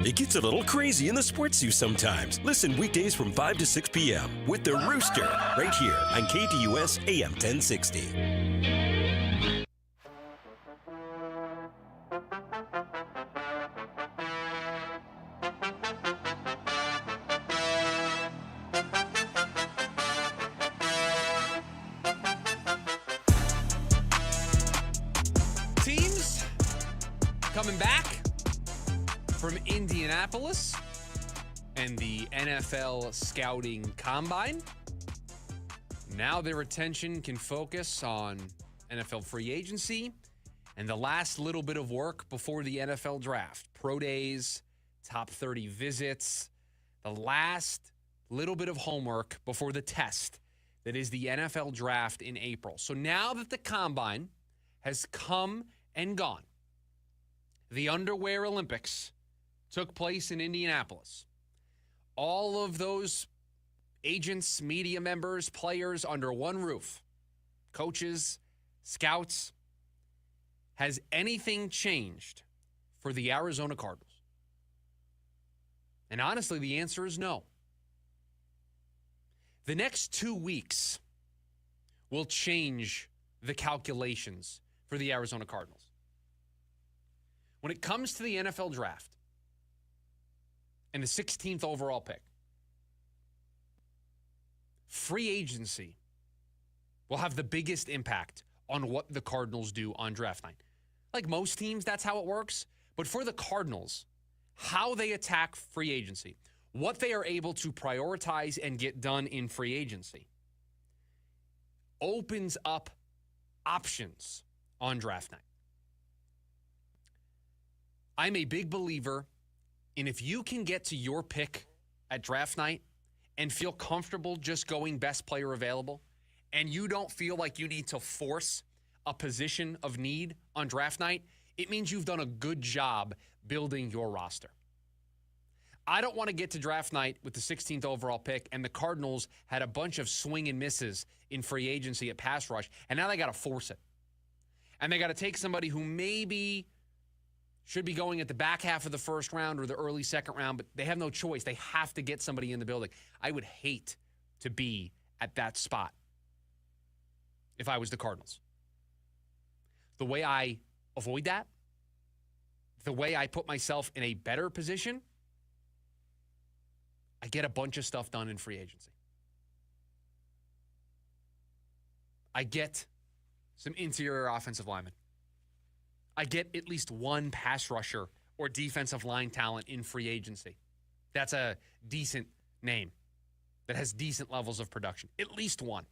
It gets a little crazy in the sports zoo sometimes. Listen weekdays from 5 to 6 p.m. with The Rooster, right here on KDUS AM 1060. Teams coming back from Indianapolis and the NFL Scouting Combine. Now their attention can focus on NFL free agency and the last little bit of work before the NFL draft. Pro days, top 30 visits, the last little bit of homework before the test that is the NFL draft in April. So now that the Combine has come and gone, the Underwear Olympics took place in Indianapolis. All of those agents, media members, players under one roof, coaches, scouts. Has anything changed for the Arizona Cardinals? And honestly, the answer is no. The next 2 weeks will change the calculations for the Arizona Cardinals. When it comes to the NFL draft and the 16th overall pick, free agency will have the biggest impact on what the Cardinals do on draft night. Like most teams, that's how it works. But for the Cardinals, how they attack free agency, what they are able to prioritize and get done in free agency, opens up options on draft night. I'm a big believer in if you can get to your pick at draft night and feel comfortable just going best player available, and you don't feel like you need to force a position of need on draft night, it means you've done a good job building your roster. I don't want to get to draft night with the 16th overall pick and the Cardinals had a bunch of swing and misses in free agency at pass rush, and now they got to force it. And they got to take somebody who maybe should be going at the back half of the first round or the early second round, but they have no choice. They have to get somebody in the building. I would hate to be at that spot if I was the Cardinals. The way I avoid that, the way I put myself in a better position, I get a bunch of stuff done in free agency. I get some interior offensive linemen. I get at least one pass rusher or defensive line talent in free agency. That's a decent name that has decent levels of production. At least one.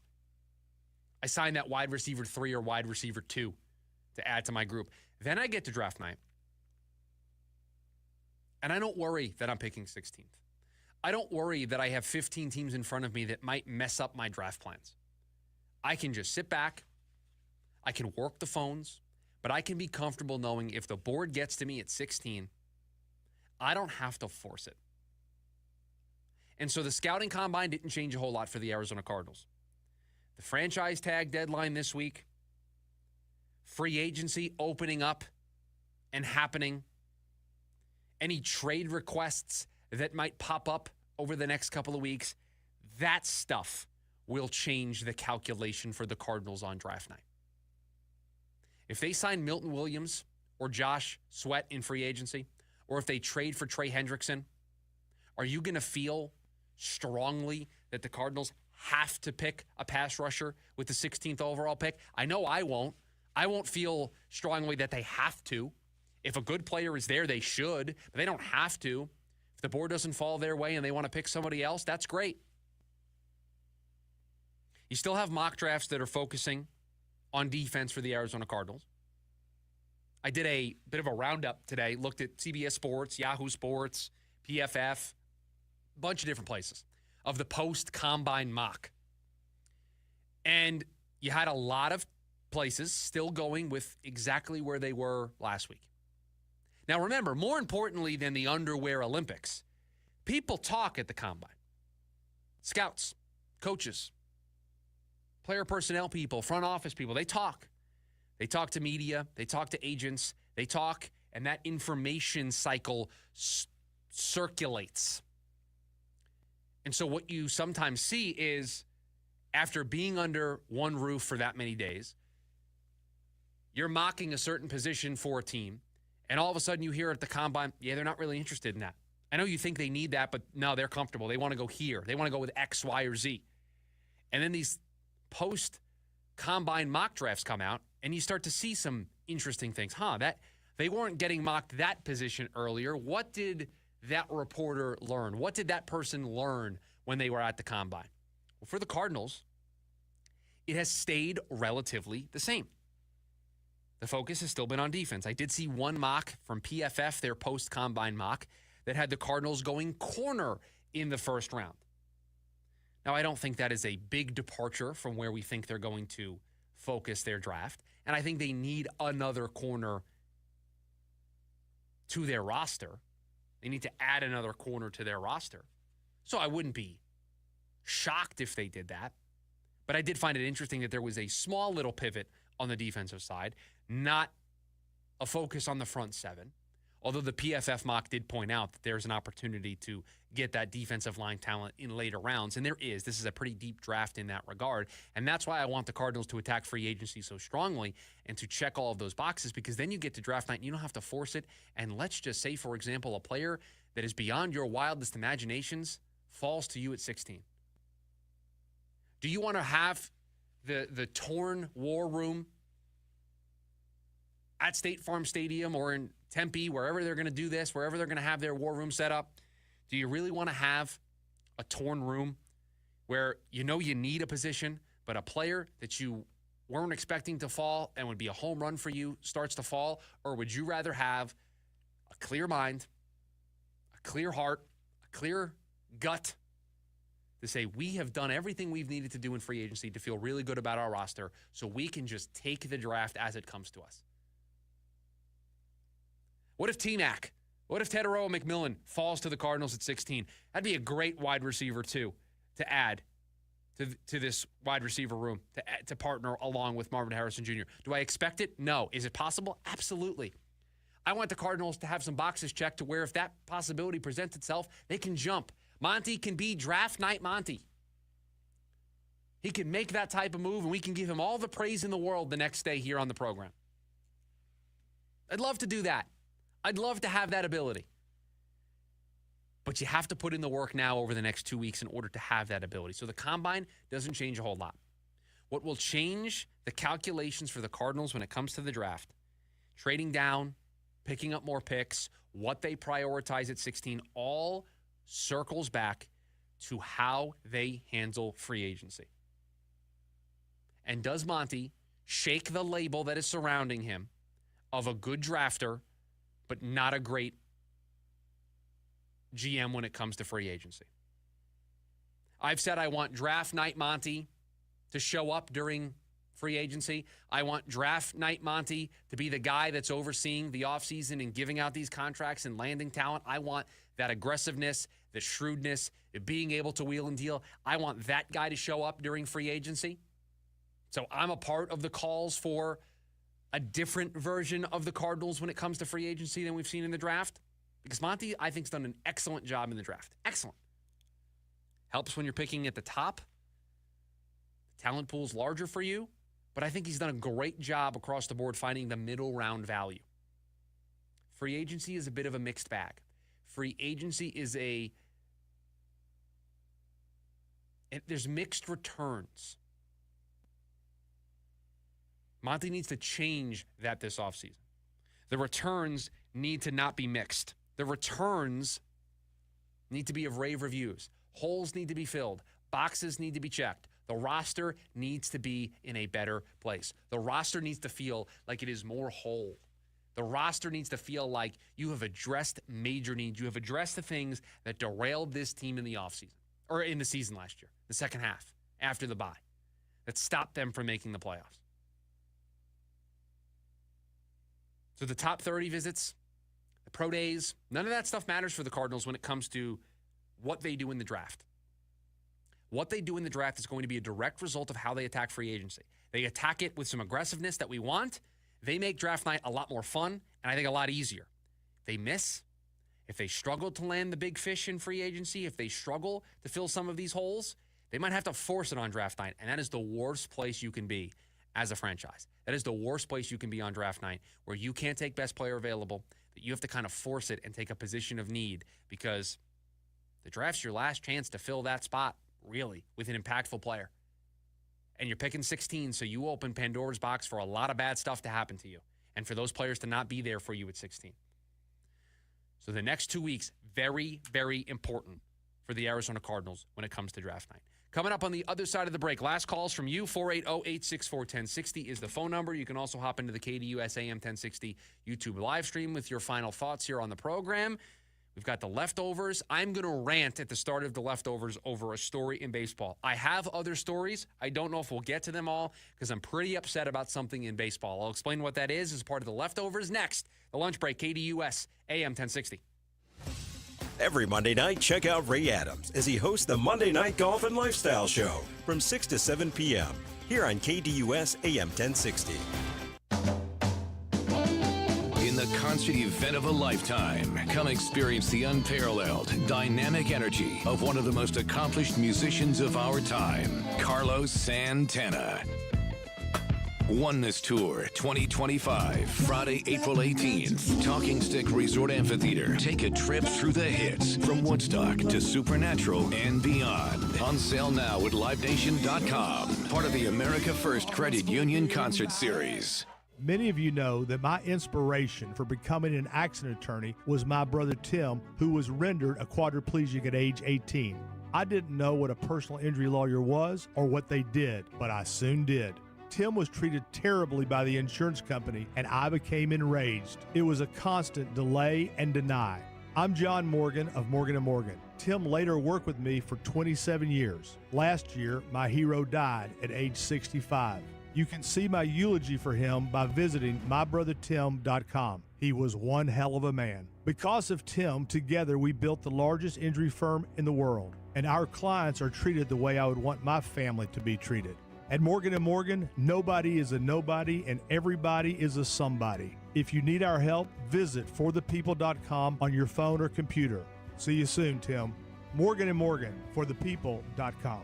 I sign that wide receiver 3 or wide receiver 2 to add to my group. Then I get to draft night. And I don't worry that I'm picking 16th. I don't worry that I have 15 teams in front of me that might mess up my draft plans. I can just sit back. I can work the phones. But I can be comfortable knowing if the board gets to me at 16, I don't have to force it. And so the scouting combine didn't change a whole lot for the Arizona Cardinals. The franchise tag deadline this week, free agency opening up and happening, any trade requests that might pop up over the next couple of weeks, that stuff will change the calculation for the Cardinals on draft night. If they sign Milton Williams or Josh Sweat in free agency, or if they trade for Trey Hendrickson, are you going to feel strongly that the Cardinals have to pick a pass rusher with the 16th overall pick? I know I won't. I won't feel strongly that they have to. If a good player is there, they should, but they don't have to. If the board doesn't fall their way and they want to pick somebody else, that's great. You still have mock drafts that are focusing on defense for the Arizona Cardinals. I did a bit of a roundup today, looked at CBS Sports, Yahoo Sports, PFF, a bunch of different places of the post-combine mock. And you had a lot of places still going with exactly where they were last week. Now remember, more importantly than the Underwear Olympics, people talk at the combine. Scouts, coaches, player personnel people, front office people, they talk. They talk to media. They talk to agents. They talk, and that information cycle circulates. And so what you sometimes see is after being under one roof for that many days, you're mocking a certain position for a team, and all of a sudden you hear at the combine, yeah, they're not really interested in that. I know you think they need that, but no, they're comfortable. They want to go here. They want to go with X, Y, or Z. And then these post-combine mock drafts come out, and you start to see some interesting things. That they weren't getting mocked that position earlier. What did that reporter learn? What did that person learn when they were at the combine? Well, for the Cardinals, it has stayed relatively the same. The focus has still been on defense. I did see one mock from PFF, their post-combine mock, that had the Cardinals going corner in the first round. Now, I don't think that is a big departure from where we think they're going to focus their draft, and I think they need another corner to their roster. They need to add another corner to their roster. So I wouldn't be shocked if they did that. But I did find it interesting that there was a small little pivot on the defensive side, not a focus on the front seven. Although the PFF mock did point out that there's an opportunity to get that defensive line talent in later rounds, and there is. This is a pretty deep draft in that regard, and that's why I want the Cardinals to attack free agency so strongly and to check all of those boxes, because then you get to draft night and you don't have to force it. And let's just say, for example, a player that is beyond your wildest imaginations falls to you at 16. Do you want to have the torn war room at State Farm Stadium or in Tempe, wherever they're going to do this, wherever they're going to have their war room set up? Do you really want to have a torn room where you know you need a position, but a player that you weren't expecting to fall and would be a home run for you starts to fall? Or would you rather have a clear mind, a clear heart, a clear gut to say we have done everything we've needed to do in free agency to feel really good about our roster so we can just take the draft as it comes to us? What if Teanak, what if Teteroa McMillan falls to the Cardinals at 16? That'd be a great wide receiver, too, to add to this wide receiver room, to partner along with Marvin Harrison Jr. Do I expect it? No. Is it possible? Absolutely. I want the Cardinals to have some boxes checked to where if that possibility presents itself, they can jump. Monty can be draft night Monty. He can make that type of move, and we can give him all the praise in the world the next day here on the program. I'd love to do that. I'd love to have that ability. But you have to put in the work now over the next 2 weeks in order to have that ability. So the combine doesn't change a whole lot. What will change the calculations for the Cardinals when it comes to the draft, trading down, picking up more picks, what they prioritize at 16, all circles back to how they handle free agency. And does Monty shake the label that is surrounding him of a good drafter but not a great GM when it comes to free agency? I've said I want draft night Monty to show up during free agency. I want draft night Monty to be the guy that's overseeing the offseason and giving out these contracts and landing talent. I want that aggressiveness, the shrewdness, being able to wheel and deal. I want that guy to show up during free agency. So I'm a part of the calls for a different version of the Cardinals when it comes to free agency than we've seen in the draft. Because Monty, I think, has done an excellent job in the draft. Excellent. Helps when you're picking at the top. The talent pool's larger for you. But I think he's done a great job across the board finding the middle round value. Free agency is a bit of a mixed bag. Free agency is there's mixed returns. Monty needs to change that this offseason. The returns need to not be mixed. The returns need to be of rave reviews. Holes need to be filled. Boxes need to be checked. The roster needs to be in a better place. The roster needs to feel like it is more whole. The roster needs to feel like you have addressed major needs. You have addressed the things that derailed this team in the offseason, or in the season last year, the second half, after the bye, that stopped them from making the playoffs. So the top 30 visits, the pro days, none of that stuff matters for the Cardinals when it comes to what they do in the draft. What they do in the draft is going to be a direct result of how they attack free agency. They attack it with some aggressiveness that we want. They make draft night a lot more fun and I think a lot easier. They miss. If they struggle to land the big fish in free agency, if they struggle to fill some of these holes, they might have to force it on draft night, and that is the worst place you can be as a franchise. That is the worst place you can be on draft night, where you can't take best player available, that you have to kind of force it and take a position of need, because the draft's your last chance to fill that spot, really, with an impactful player. And you're picking 16, so you open Pandora's box for a lot of bad stuff to happen to you, and for those players to not be there for you at 16. So the next 2 weeks, very, very important for the Arizona Cardinals when it comes to draft night. Coming up on the other side of the break, last calls from you, 480-864-1060 is the phone number. You can also hop into the KDUS AM 1060 YouTube live stream with your final thoughts here on the program. We've got the leftovers. I'm going to rant at the start of the leftovers over a story in baseball. I have other stories. I don't know if we'll get to them all because I'm pretty upset about something in baseball. I'll explain what that is as part of the leftovers next. The lunch break, KDUS AM 1060. Every Monday night, check out Ray Adams as he hosts the Monday Night Golf and Lifestyle Show from 6 to 7 p.m. here on KDUS AM 1060. In the concert event of a lifetime, come experience the unparalleled, dynamic energy of one of the most accomplished musicians of our time, Carlos Santana. Oneness Tour 2025, Friday, April 18th, Talking Stick Resort Amphitheater. Take a trip through the hits from Woodstock to Supernatural and beyond. On sale now at LiveNation.com, part of the America First Credit Union Concert Series. Many of you know that my inspiration for becoming an accident attorney was my brother Tim, who was rendered a quadriplegic at age 18. I didn't know what a personal injury lawyer was or what they did, but I soon did. Tim was treated terribly by the insurance company, and I became enraged. It was a constant delay and deny. I'm John Morgan of Morgan & Morgan. Tim later worked with me for 27 years. Last year, my hero died at age 65. You can see my eulogy for him by visiting mybrothertim.com. He was one hell of a man. Because of Tim, together we built the largest injury firm in the world, and our clients are treated the way I would want my family to be treated. At Morgan & Morgan, nobody is a nobody and everybody is a somebody. If you need our help, visit forthepeople.com on your phone or computer. See you soon, Tim. Morgan & Morgan, forthepeople.com.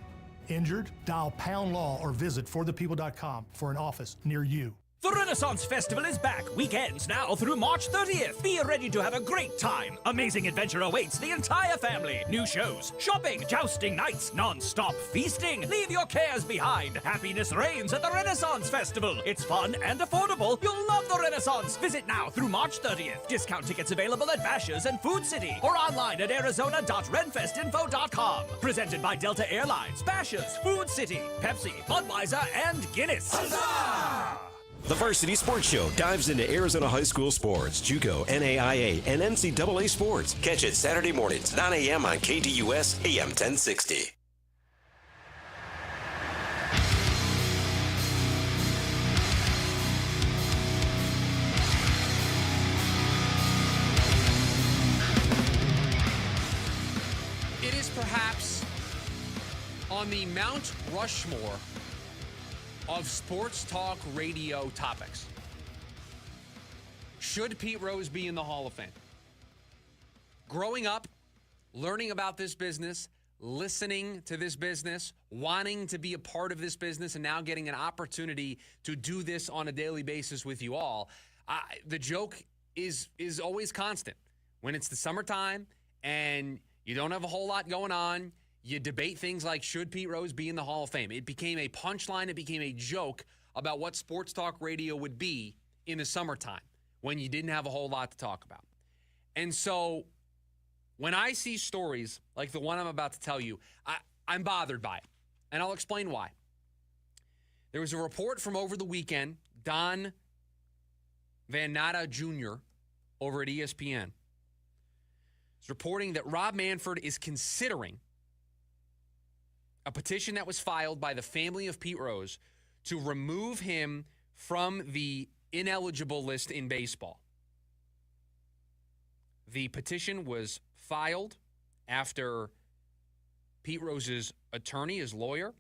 Injured? Dial Pound Law or visit forthepeople.com for an office near you. The Renaissance Festival is back, weekends now through March 30th. Be ready to have a great time. Amazing adventure awaits the entire family. New shows, shopping, jousting nights, non-stop feasting. Leave your cares behind. Happiness reigns at the Renaissance Festival. It's fun and affordable. You'll love the Renaissance. Visit now through March 30th. Discount tickets available at Bashers' and Food City or online at arizona.renfestinfo.com. Presented by Delta Airlines, Bashers', Food City, Pepsi, Budweiser, and Guinness. Huzzah! The Varsity Sports Show dives into Arizona high school sports, JUCO, NAIA, and NCAA sports. Catch it Saturday mornings, 9 a.m. on KDUS AM 1060. It is perhaps on the Mount Rushmore of sports talk radio topics. Should Pete Rose be in the Hall of Fame? Growing up, learning about this business, listening to this business, wanting to be a part of this business, and now getting an opportunity to do this on a daily basis with you all, the joke is always constant. When it's the summertime and you don't have a whole lot going on, you debate things like, should Pete Rose be in the Hall of Fame? It became a punchline. It became a joke about what sports talk radio would be in the summertime when you didn't have a whole lot to talk about. And so when I see stories like the one I'm about to tell you, I'm bothered by it. And I'll explain why. There was a report from over the weekend, Don Van Natta Jr. over at ESPN. Is reporting that Rob Manfred is considering a petition that was filed by the family of Pete Rose to remove him from the ineligible list in baseball. The petition was filed after Pete Rose's attorney, his lawyer,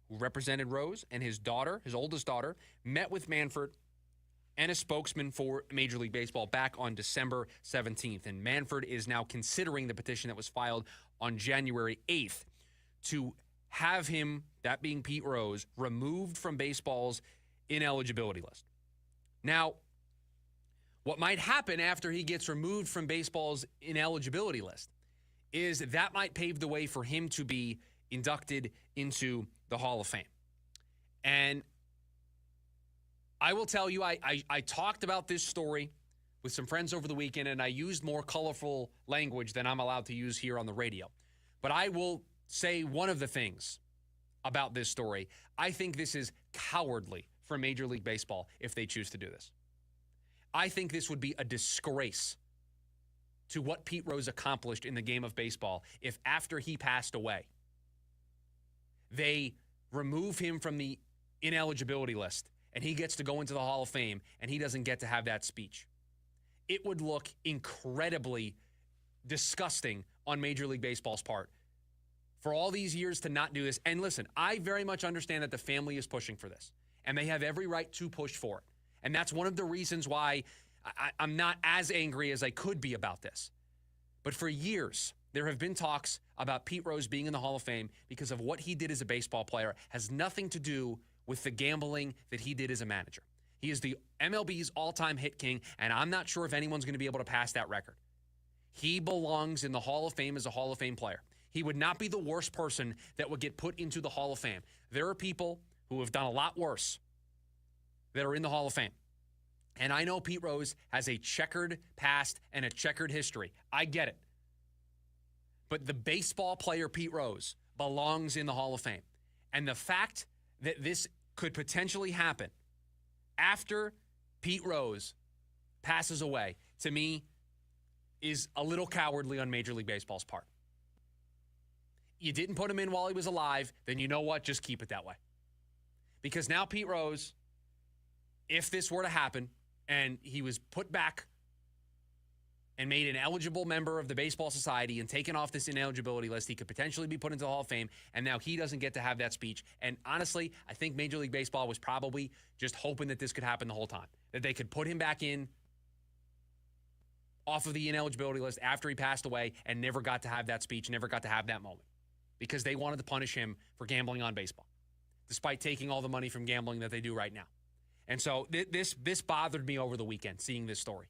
who represented Rose, and his daughter, his oldest daughter, met with Manfred and a spokesman for Major League Baseball back on December 17th. And Manfred is now considering the petition that was filed on January 8th to have him, that being Pete Rose, removed from baseball's ineligibility list. Now, what might happen after he gets removed from baseball's ineligibility list is that might pave the way for him to be inducted into the Hall of Fame. And I will tell you, I talked about this story with some friends over the weekend, and I used more colorful language than I'm allowed to use here on the radio. But I will say one of the things about this story. I think this is cowardly for Major League Baseball if they choose to do this. I think this would be a disgrace to what Pete Rose accomplished in the game of baseball if after he passed away, they remove him from the ineligibility list and he gets to go into the Hall of Fame and he doesn't get to have that speech. It would look incredibly disgusting on Major League Baseball's part for all these years to not do this. And listen, I very much understand that the family is pushing for this, and they have every right to push for it. And that's one of the reasons why I'm not as angry as I could be about this. But for years, there have been talks about Pete Rose being in the Hall of Fame because of what he did as a baseball player. Has nothing to do with the gambling that he did as a manager. He is the MLB's all-time hit king, and I'm not sure if anyone's going to be able to pass that record. He belongs in the Hall of Fame as a Hall of Fame player. He would not be the worst person that would get put into the Hall of Fame. There are people who have done a lot worse that are in the Hall of Fame. And I know Pete Rose has a checkered past and a checkered history. I get it. But the baseball player Pete Rose belongs in the Hall of Fame. And the fact that this could potentially happen after Pete Rose passes away, to me, is a little cowardly on Major League Baseball's part. You didn't put him in while he was alive, then you know what? Just keep it that way. Because now Pete Rose, if this were to happen, and he was put back and made an eligible member of the Baseball Society and taken off this ineligibility list, he could potentially be put into the Hall of Fame, and now he doesn't get to have that speech. And honestly, I think Major League Baseball was probably just hoping that this could happen the whole time, that they could put him back in off of the ineligibility list after he passed away and never got to have that speech, never got to have that moment, because they wanted to punish him for gambling on baseball, despite taking all the money from gambling that they do right now. And so this bothered me over the weekend, seeing this story.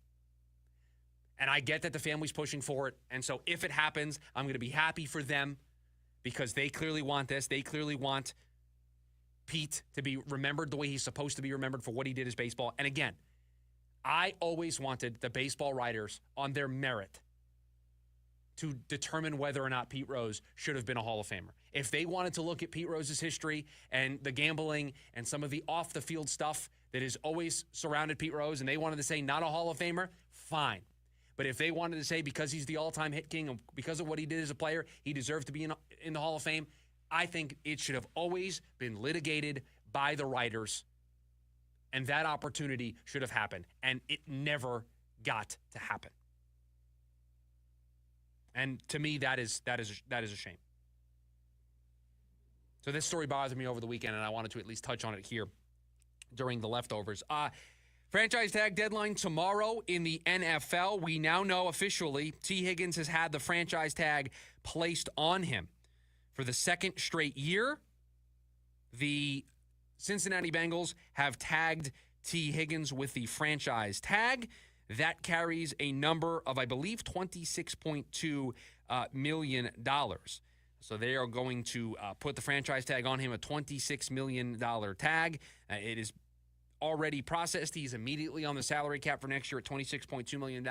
And I get that the family's pushing for it. And so if it happens, I'm going to be happy for them because they clearly want this. They clearly want Pete to be remembered the way he's supposed to be remembered for what he did as baseball. And again, I always wanted the baseball writers on their merit to determine whether or not Pete Rose should have been a Hall of Famer. If they wanted to look at Pete Rose's history and the gambling and some of the off-the-field stuff that has always surrounded Pete Rose, and they wanted to say not a Hall of Famer, fine. But if they wanted to say because he's the all-time hit king and because of what he did as a player, he deserved to be in the Hall of Fame, I think it should have always been litigated by the writers, and that opportunity should have happened. And it never got to happen. And to me, that is a shame. So this story bothered me over the weekend, and I wanted to at least touch on it here during the leftovers. Franchise tag deadline tomorrow in the NFL. We now know officially T. Higgins has had the franchise tag placed on him for the second straight year. The Cincinnati Bengals have tagged T. Higgins with the franchise tag. That carries a number of, I believe, $26.2 million. So they are going to put the franchise tag on him, a $26 million tag. It is already processed. He's immediately on the salary cap for next year at $26.2 million.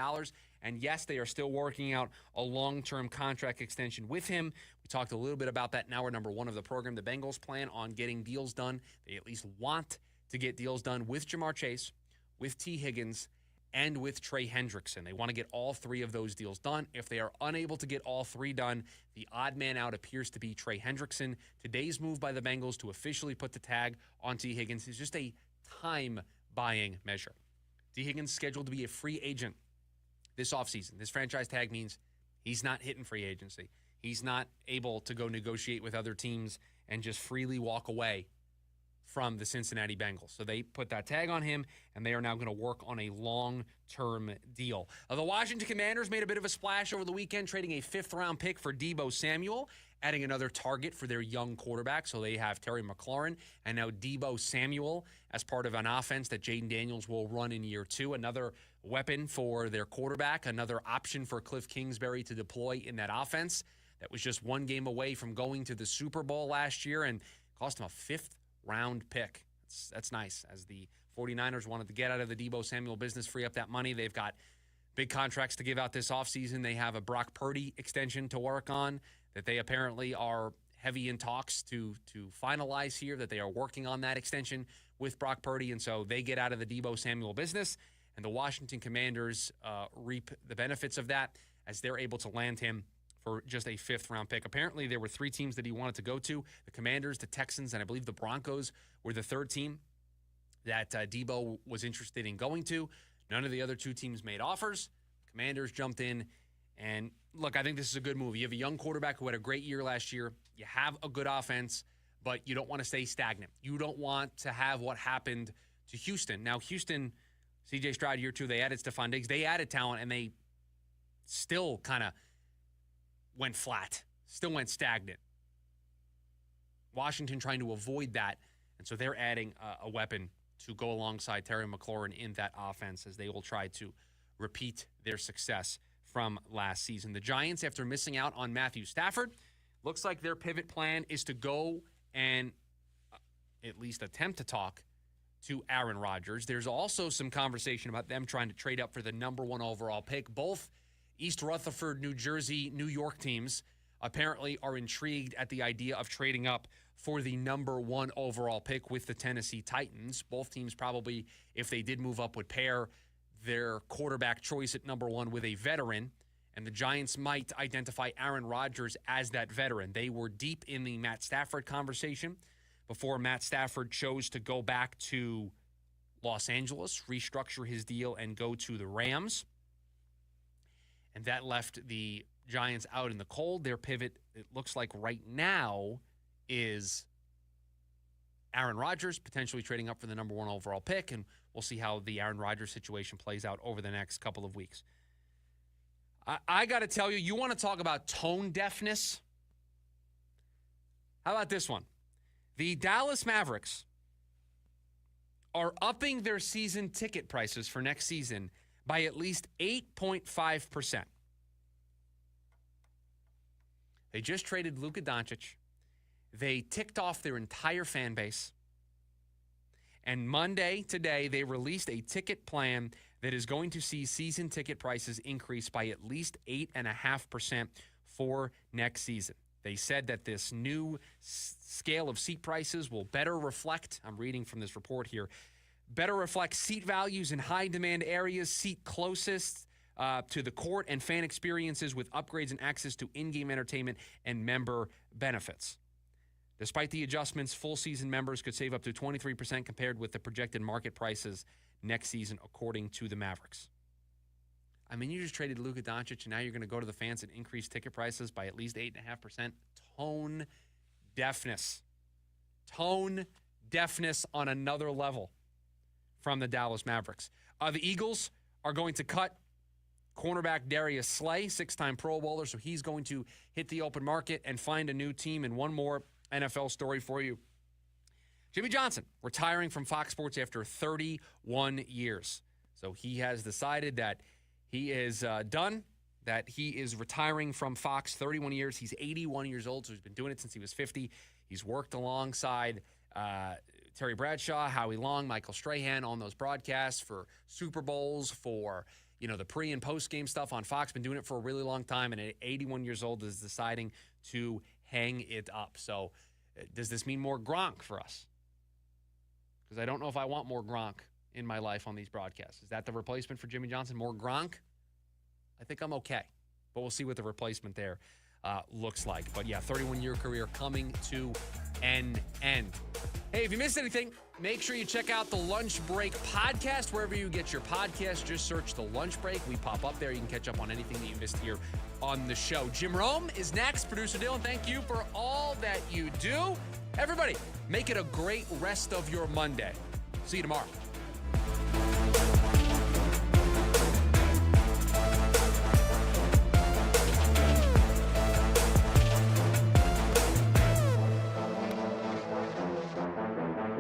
And yes, they are still working out a long-term contract extension with him. We talked a little bit about that in hour number one of the program. The Bengals plan on getting deals done. They at least want to get deals done with Jamar Chase, with T. Higgins, and with Trey Hendrickson. They want to get all three of those deals done. If they are unable to get all three done, the odd man out appears to be Trey Hendrickson. Today's move by the Bengals to officially put the tag on T. Higgins is just a time-buying measure. T. Higgins is scheduled to be a free agent this offseason. This franchise tag means he's not hitting free agency. He's not able to go negotiate with other teams and just freely walk away from the Cincinnati Bengals. So they put that tag on him, and they are now going to work on a long-term deal. The Washington Commanders made a bit of a splash over the weekend, trading a 5th-round pick for Deebo Samuel, adding another target for their young quarterback. So they have Terry McLaurin and now Deebo Samuel as part of an offense that Jaden Daniels will run in year 2. Another weapon for their quarterback, another option for Cliff Kingsbury to deploy in that offense that was just one game away from going to the Super Bowl last year and cost him a 5th-round pick. That's nice. As the 49ers wanted to get out of the Deebo Samuel business, free up that money. They've got big contracts to give out this offseason. They have a Brock Purdy extension to work on that they apparently are heavy in talks to finalize here, that they are working on that extension with Brock Purdy. And so they get out of the Deebo Samuel business, and the Washington Commanders reap the benefits of that as they're able to land him for just a 5th-round pick. Apparently, there were 3 teams that he wanted to go to: the Commanders, the Texans, and I believe the Broncos were the 3rd team that Deebo was interested in going to. None of the other 2 teams made offers. Commanders jumped in, and look, I think this is a good move. You have a young quarterback who had a great year last year. You have a good offense, but you don't want to stay stagnant. You don't want to have what happened to Houston. Now, Houston, C.J. Stroud year 2, they added Stephon Diggs. They added talent, and they still kind of went flat, still went stagnant. Washington trying to avoid that, and so they're adding a weapon to go alongside Terry McLaurin in that offense as they will try to repeat their success from last season. The Giants, after missing out on Matthew Stafford, looks like their pivot plan is to go and at least attempt to talk to Aaron Rodgers. There's also some conversation about them trying to trade up for the number 1 overall pick. Both East Rutherford, New Jersey, New York teams apparently are intrigued at the idea of trading up for the number 1 overall pick with the Tennessee Titans. Both teams probably, if they did move up, would pair their quarterback choice at number 1 with a veteran, and the Giants might identify Aaron Rodgers as that veteran. They were deep in the Matt Stafford conversation before Matt Stafford chose to go back to Los Angeles, restructure his deal, and go to the Rams. And that left the Giants out in the cold. Their pivot, it looks like right now, is Aaron Rodgers, potentially trading up for the number 1 overall pick, and we'll see how the Aaron Rodgers situation plays out over the next couple of weeks. I got to tell you, you want to talk about tone deafness? How about this one? The Dallas Mavericks are upping their season ticket prices for next season by at least 8.5%. They just traded Luka Doncic. They ticked off their entire fan base. And Monday, today, they released a ticket plan that is going to see season ticket prices increase by at least 8.5% for next season. They said that this new scale of seat prices will better reflect, I'm reading from this report here, better reflect seat values in high-demand areas, seat closest to the court, and fan experiences with upgrades and access to in-game entertainment and member benefits. Despite the adjustments, full-season members could save up to 23% compared with the projected market prices next season, according to the Mavericks. I mean, you just traded Luka Doncic, and now you're going to go to the fans and increase ticket prices by at least 8.5%. Tone deafness. Tone deafness on another level from the Dallas Mavericks. The Eagles are going to cut cornerback Darius Slay, 6-time Pro Bowler, so he's going to hit the open market and find a new team. And one more NFL story for you. Jimmy Johnson retiring from Fox Sports after 31 years. So he has decided that he is done, that he is retiring from Fox. 31 years. He's 81 years old, so he's been doing it since he was 50. He's worked alongside Terry Bradshaw, Howie Long, Michael Strahan on those broadcasts for Super Bowls, for the pre- and post-game stuff on Fox. Been doing it for a really long time, and at 81 years old is deciding to hang it up. So does this mean more Gronk for us? Because I don't know if I want more Gronk in my life on these broadcasts. Is that the replacement for Jimmy Johnson? More Gronk? I think I'm okay. But we'll see what the replacement there looks like. But yeah, 31-year career coming to an end. Hey, if you missed anything, make sure you check out the Lunch Break podcast. Wherever you get your podcast, just search the Lunch Break. We pop up there. You can catch up on anything that you missed here on the show. Jim Rome is next. Producer Dylan, thank you for all that you do. Everybody, make it a great rest of your Monday. See you tomorrow.